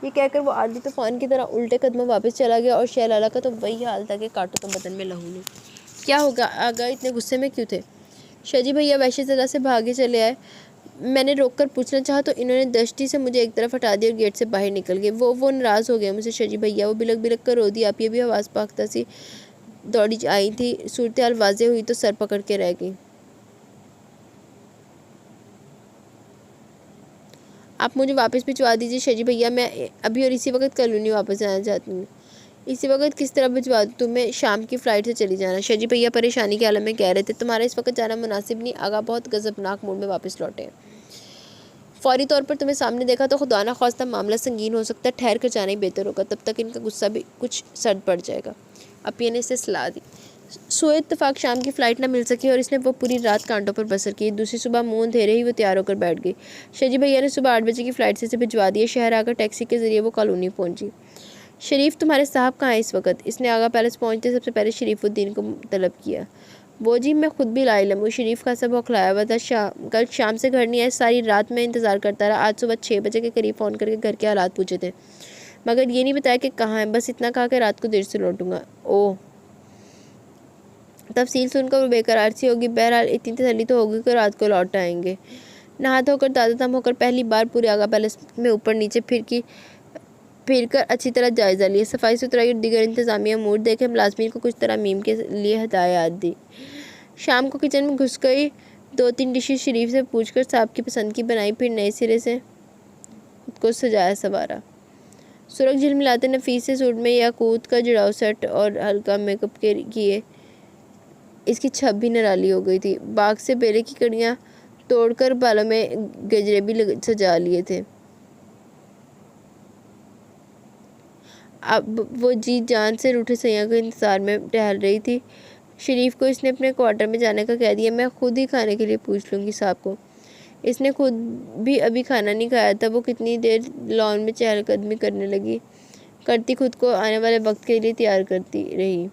S1: ये कहकर वो आदमी तूफान की तरह उल्टे कदमों वापस चला गया और शहलाला का तो वही हाल था कि काटो तो बदन में लहू नहीं। क्या होगा? आगा इतने गुस्से में क्यों थे? शजी भैया वैसी जगह से भागे चले आए। मैंने रोककर पूछना चाहा तो इन्होंने दृष्टि से मुझे एक तरफ हटा दिया और गेट से बाहर निकल गए। वो नाराज़ हो गए मुझसे। शजी भैया वो बिलक बिलक कर रो दी। आप ये भी आवाज़ पाख्ता सी दौड़ी आई थी। सूरत हाल वाज़ेह हुई तो सर पकड़ के रह गई। आप मुझे वापस भिजवा दीजिए शजी भैया, मैं अभी और इसी वक्त कॉलोनी वापस जाना चाहती हूँ। इसी वक्त किस तरह भिजवा दूँ तुम्हें? शाम की फ़्लाइट से चली जाना। शजी भैया परेशानी के आलम में कह रहे थे। तुम्हारा इस वक्त जाना मुनासिब नहीं। आगा बहुत गज़बनाक मूड में वापस लौटे। फौरी तौर पर तुम्हें सामने देखा तो खुदा न ख्वास्ता मामला संगीन हो सकता है। ठहर कर जाना ही बेहतर होगा, तब तक इनका गुस्सा भी कुछ सर्द पड़ जाएगा। अपिया ने इसे सलाह दी। सोए इत्तफाक शाम की फ़्लाइट ना मिल सकी और इसने वो पूरी रात कांटों पर बसर की। दूसरी सुबह मुँह अंधेरे ही वो तैयार होकर बैठ गई। शजी भैया ने सुबह 8 बजे की फ़्लाइट से भिजवा दिया। शहर आकर टैक्सी के ज़रिए वो कॉलोनी पहुंची। शरीफ तुम्हारे साहब कहाँ हैं इस वक्त? इसने आगा पैलेस पहुंचते सबसे पहले शरीफुद्दीन को तलब किया। वो जी, मैं खुद भी लाइलम हूँ। शरीफ का सब बौखलाया हुआ था। कल शाम से घर नहीं आए। सारी रात मैं इंतज़ार करता रहा। आज सुबह 6 बजे के करीब फ़ोन करके घर के हालात पूछे थे, मगर ये नहीं बताया कि कहाँ है। बस इतना कहा कि रात को देर से लौटूंगा। ओह, तफसील सुनकर वो बेकरार सी होगी। बहरहाल इतनी तसल्ली तो होगी कि रात को लौट आएंगे। नहा धोकर ताज़ा दम होकर पहली बार पूरे आगा पैलेस में ऊपर नीचे फिर कर अच्छी तरह जायज़ा लिया। सफाई सुथराई और दीगर इंतज़ामिया मूड देखे मुलाजमीन को कुछ तरामीम के लिए हदायत दी। शाम को किचन में घुस गई। 2-3 डिशेज शरीफ से पूछकर साहब की पसंद की बनाई। फिर नए सिरे से खुद को सजाया सवारा। सुरख झिलमिलाते नफीस से सूट में याकूत का जुड़ाव सेट और हल्का मेकअप के किए इसकी छब भी निराली हो गई थी। बाग से बेले की कड़ियाँ तोड़कर बालों में गजरे भी सजा लिए थे।
S2: अब वो जी जान से रूठे सैयां के इंतज़ार में टहल रही थी। शरीफ को इसने अपने क्वार्टर में जाने का कह दिया। मैं खुद ही खाने के लिए पूछ लूँगी साहब को। इसने खुद भी अभी खाना नहीं खाया था। वो कितनी देर लॉन में चहलकदमी करने लगी, करती खुद को आने वाले वक्त के लिए तैयार करती रही।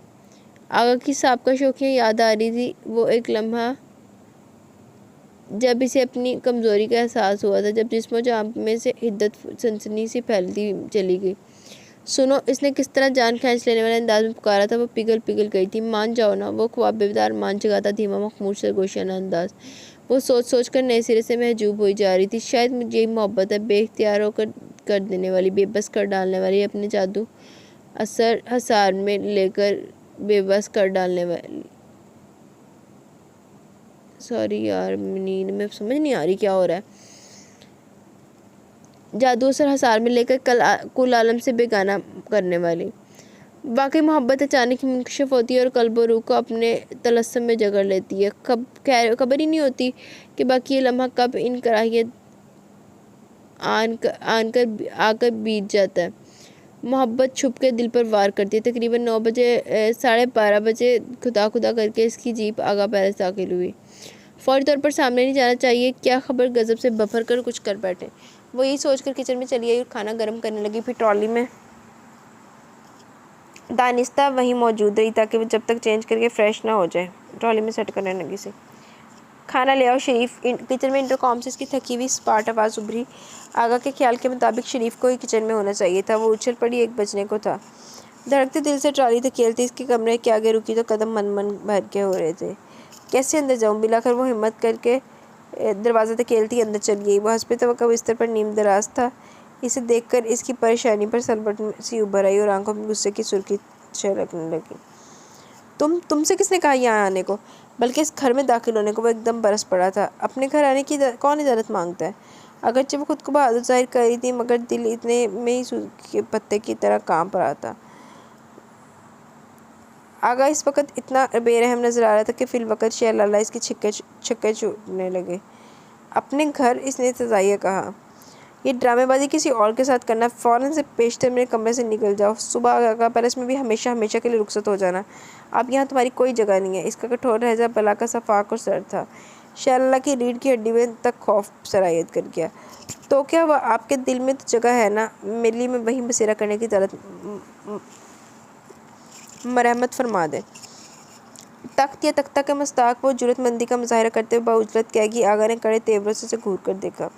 S2: आगा की साबका शौकियाँ याद आ रही थी। वो एक लम्हा जब इसे अपनी कमज़ोरी का एहसास हुआ था, जब जिस्मो जान में से हिद्दत सनसनी सी फैलती चली गई। सुनो, इसने किस तरह जान खींच लेने वाले अंदाज में पुकारा था। वो पिघल पिघल गई थी। मान जाओ ना, वो ख्वाबेदार मान जगाता धीमा मखमूर सरगोशियाना अंदाज। वो सोच सोच कर नए सिरे से महजूब हुई जा रही थी। शायद मुझे यही मोहब्बत है, बेख्तियार होकर कर देने वाली, बेबस कर डालने वाली, अपने जादू असर हसार में लेकर बेबस कर डालने वाली। सॉरी यार, नींद में समझ नहीं आ रही क्या हो रहा है। जादू असर हसार में लेकर कुल आलम से बेगाना करने वाली। वाकई मोहब्बत अचानक मुंकशिफ होती है और कल्बो रूह को अपने तलस्सम में जकड़ लेती है। खबर ही नहीं होती कि बाकी ये लम्हा कब इन कराहियत आकर बीत जाता है। मोहब्बत छुप के दिल पर वार करती है। तकरीबन 9 बजे 12:30 बजे खुदा खुदा करके इसकी जीप आगा पैलेस दाखिल हुई। फौरी तौर पर सामने नहीं जाना चाहिए, क्या खबर गजब से बफर कर कुछ कर बैठे। वो यही सोचकर किचन में चली आई और खाना गर्म करने लगी। फिर ट्रॉली में दानिस्ता वहीं मौजूद रही ताकि वो जब तक चेंज करके फ्रेश ना हो जाए। ट्रॉली में सेट करने लगी से खाना ले आओ शरीफ। किचन में इंटरकॉम से इसकी थकी हुई स्पार्ट आवाज़ उभरी। आगा के ख्याल के मुताबिक शरीफ को ही किचन में होना चाहिए था। वो उछल पड़ी, 1 बजने को था। धड़कते दिल से ट्रॉली धकेलती इसके कमरे के आगे रुकी तो कदम मन मन भर के हो रहे थे। कैसे अंदर जाऊँ? मिलाकर वो हिम्मत करके दरवाज़ा धकेलती अंदर चली गई। वो हंसते तवक्का बिस्तर पर नीम दराज था। इसे देखकर इसकी परेशानी पर सलबट सी उभर आई और आंखों में गुस्से की सुर्खी छलकने लगी। तुमसे किसने कहा यहाँ आने को, बल्कि इस घर में दाखिल होने को? वो एकदम बरस पड़ा था। अपने घर आने की कौन इजाज़त मांगता है? अगरचे वो खुद को बहादुर जाहिर कर रही थी, मगर दिल इतने में ही सूखे पत्ते की तरह कांप रहा था। आगा इस वक्त इतना बेरहम नजर आ रहा था कि फिल वक्त शहलाला इसके छक्के छूटने लगे। अपने घर, इसने तजाइया कहा। ये ड्रामेबाजी किसी और के साथ करना। फ़ौरन से पेशतर मेरे कमरे से निकल जाओ। सुबह आगा पैलेस में भी हमेशा हमेशा के लिए रुखसत हो जाना। अब यहाँ तुम्हारी कोई जगह नहीं है। इसका कठोर लहजा बला का सफाक और सर था। शहलाला की रीढ़ की हड्डी में तक खौफ सरायत कर गया। तो क्या वह आपके दिल में तो जगह है ना? मिली में वहीं बसेरा करने की तलत मरहमत फरमा दे। तख्त या तख्ता के मस्ताक वो जुरतमंदी का मुजाहरा करते हुए बाउजरत कहेगी। आगा ने कड़े तेवरों से घूर कर देखा।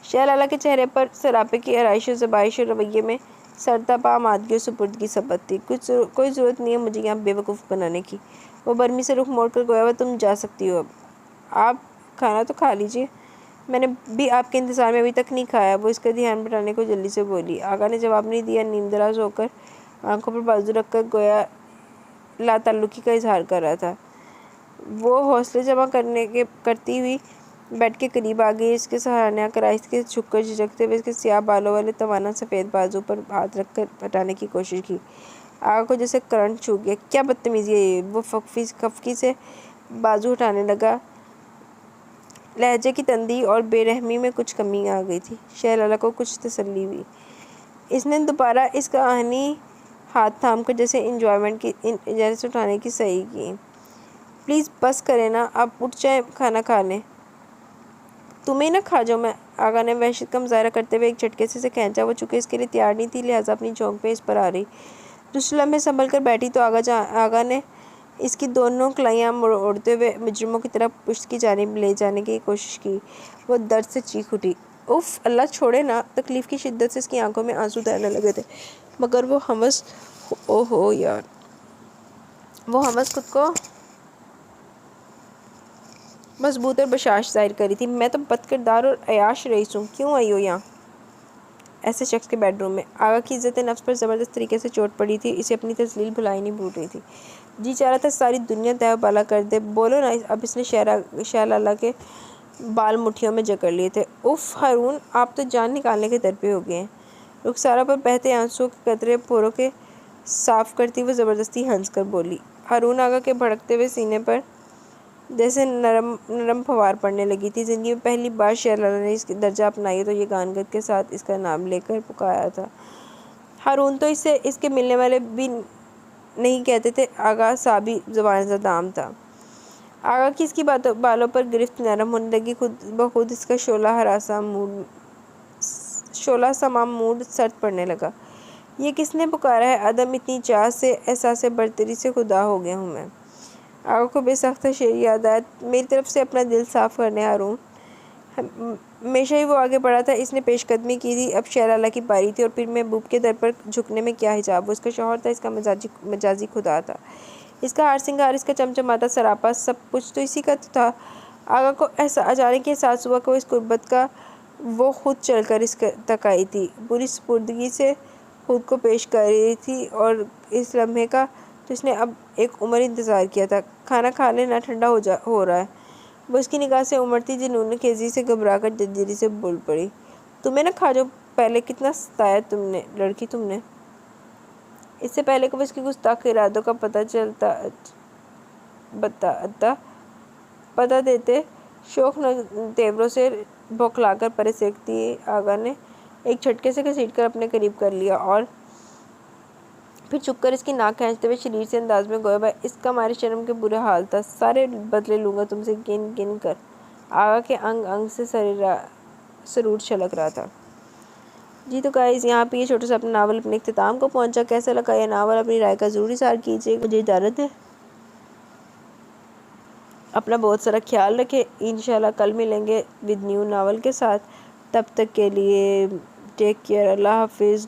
S2: शहलाला के चेहरे पर सरापे की आराइश और ज़बाइश और रवैये में सरतापा आमादगी और सुपुर्दगी सबत थी। कोई ज़रूरत नहीं है मुझे यहाँ बेवकूफ़ बनाने की। वो बर्मी से रुख मोड़कर गोया, वह तुम जा सकती हो अब। आप खाना तो खा लीजिए, मैंने भी आपके इंतज़ार में अभी तक नहीं खाया। वो इसका ध्यान बटाने को जल्दी से बोली। आगा ने जवाब नहीं दिया। नींद दराज होकर आंखों पर बाजू रखकर गोया लाताल्लुकी का इजहार कर रहा था। वो हौसले जमा करती हुई बेड के करीब आ गई। इसके सहारने आकर आहिस्ते झुककर झिझकते हुए इसके स्याह बालों वाले तवाना सफ़ेद बाजू पर हाथ रखकर हटाने की कोशिश की। आगा को जैसे करंट छू गया। क्या बदतमीज़ी है ये! वो खफकी से बाजू हटाने लगा। लहजे की तंदी और बेरहमी में कुछ कमी आ गई थी। शहलाला को कुछ तसल्ली हुई। इसने दोबारा इसका आहनी हाथ थाम कर जैसे जैसे उठाने की सही की। प्लीज़ बस करें ना, आप उठ जाएं, खाना खा लें। तुम्हें ना खा जाओ मैं। आगा ने वहशत का मुजाहरा करते हुए एक झटके से खींचा। वो चूँकि इसके लिए तैयार नहीं थी, लिहाजा अपनी झोंक पे इस पर आ रही। दूसरे लम्हे संभल कर बैठी तो आगा ने इसकी दोनों कलाइयाँ मोड़ते हुए मुजरिमों की तरह पुश्त की जानिब ले जाने की कोशिश की। वो दर्द से चीख उठी। उफ़, अल्लाह छोड़े ना! तकलीफ़ की शिद्दत से इसकी आंखों में आंसू तैरने लगे थे, मगर वो हमस ओहो यार वो हमस खुद को मजबूत और बशाश जाहिर करी थी। मैं तो बदकिरदार और अयाश रईस हूँ, क्यों आई हो यहाँ ऐसे शख्स के बेडरूम में? आगा की इज़्ज़त नफ्स पर ज़बरदस्त तरीके से चोट पड़ी थी। इसे अपनी तस्लील भुलाई नहीं भूल रही थी। जी चाह रहा था सारी दुनिया तय बाला कर दे। बोलो ना। अब इसने शहलाला के बाल मुट्ठियों में जकड़ लिए थे। उफ़ हारून, आप तो जान निकालने के दर पे हो गए हैं। रुखसारा पर बहते आंसुओं के कतरे पोरों के साफ करती वो ज़बरदस्ती हंस कर बोली। हारून आगा के भड़कते हुए सीने पर जैसे नरम फवार पड़ने लगी थी। ज़िंदगी में पहली बार शहलाला ने इसकी दर्जा अपनाई तो ये गानगत के साथ इसका नाम लेकर पुकारा था।
S1: हारून तो इससे इसके मिलने वाले भी नहीं कहते थे। आगा साबी ज़बान सा दाम था। आगा की इसकी बालों पर गिरफ्त नरम होने लगी। खुद ब खुद इसका शोला समा मूड सर्द पड़ने लगा। ये किसने पुकारा है? अदम इतनी चाह से, एहसास बरतरी से खुदा हो गया हूँ मैं। आगा को बेसख्त शेर याद आया। मेरी तरफ से अपना दिल साफ़ करने हारून। हमेशा ही वो आगे बढ़ा था। इसने पेशकदमी की थी। अब शहलाला की बारी थी और फिर महबूब के दर पर झुकने में क्या हिजाब। वो इसका शौहर था, इसका मजाजी खुदा था। इसका हार सिंगार, इसका चमचमाता सरापा, सब कुछ तो इसी का था। आगा को अचानक एहसास हुआ कि वो इस गुर्बत का वो खुद चलकर इस तक आई थी। बुरी स्पुर्दगी से खुद को पेश कर रही थी और इस लम्हे का तो इसने अब एक उम्र इंतज़ार किया था। खाना खा लेना, ठंडा हो रहा है। वो इसकी निगाह से उमड़ती जुनून खेजी से घबरा कर जंजीरी से बोल पड़ी। तुम्हें ना खा जो पहले कितना सताया तुमने लड़की तुमने। इससे पहले को इसकी गुस्ताख इरादों का पता देते शौक तेवरों से बौखलाकर परे सेकती आगा ने एक झटके से घसीटकर अपने करीब कर लिया और फिर चुपकर इसकी नाक खींचते हुए शरीर से अंदाज में गोया भाई इसका मारे शर्म के बुरे हाल था। सारे बदले लूँगा तुमसे गिन गिन कर। आगा के अंग अंग से सरूर छलक रहा था। जी तो गाइस, यहाँ पे ये छोटा सा अपना नावल अपने इख्तिताम को पहुँचा। कैसा लगा ये नावल? अपनी राय का ज़रूर इज़हार कीजिए। मुझे इजाज़त है। अपना बहुत सारा ख्याल रखें। इंशाल्लाह कल मिलेंगे विद न्यू नावल के साथ। तब तक के लिए टेक केयर। अल्लाह हाफिज़।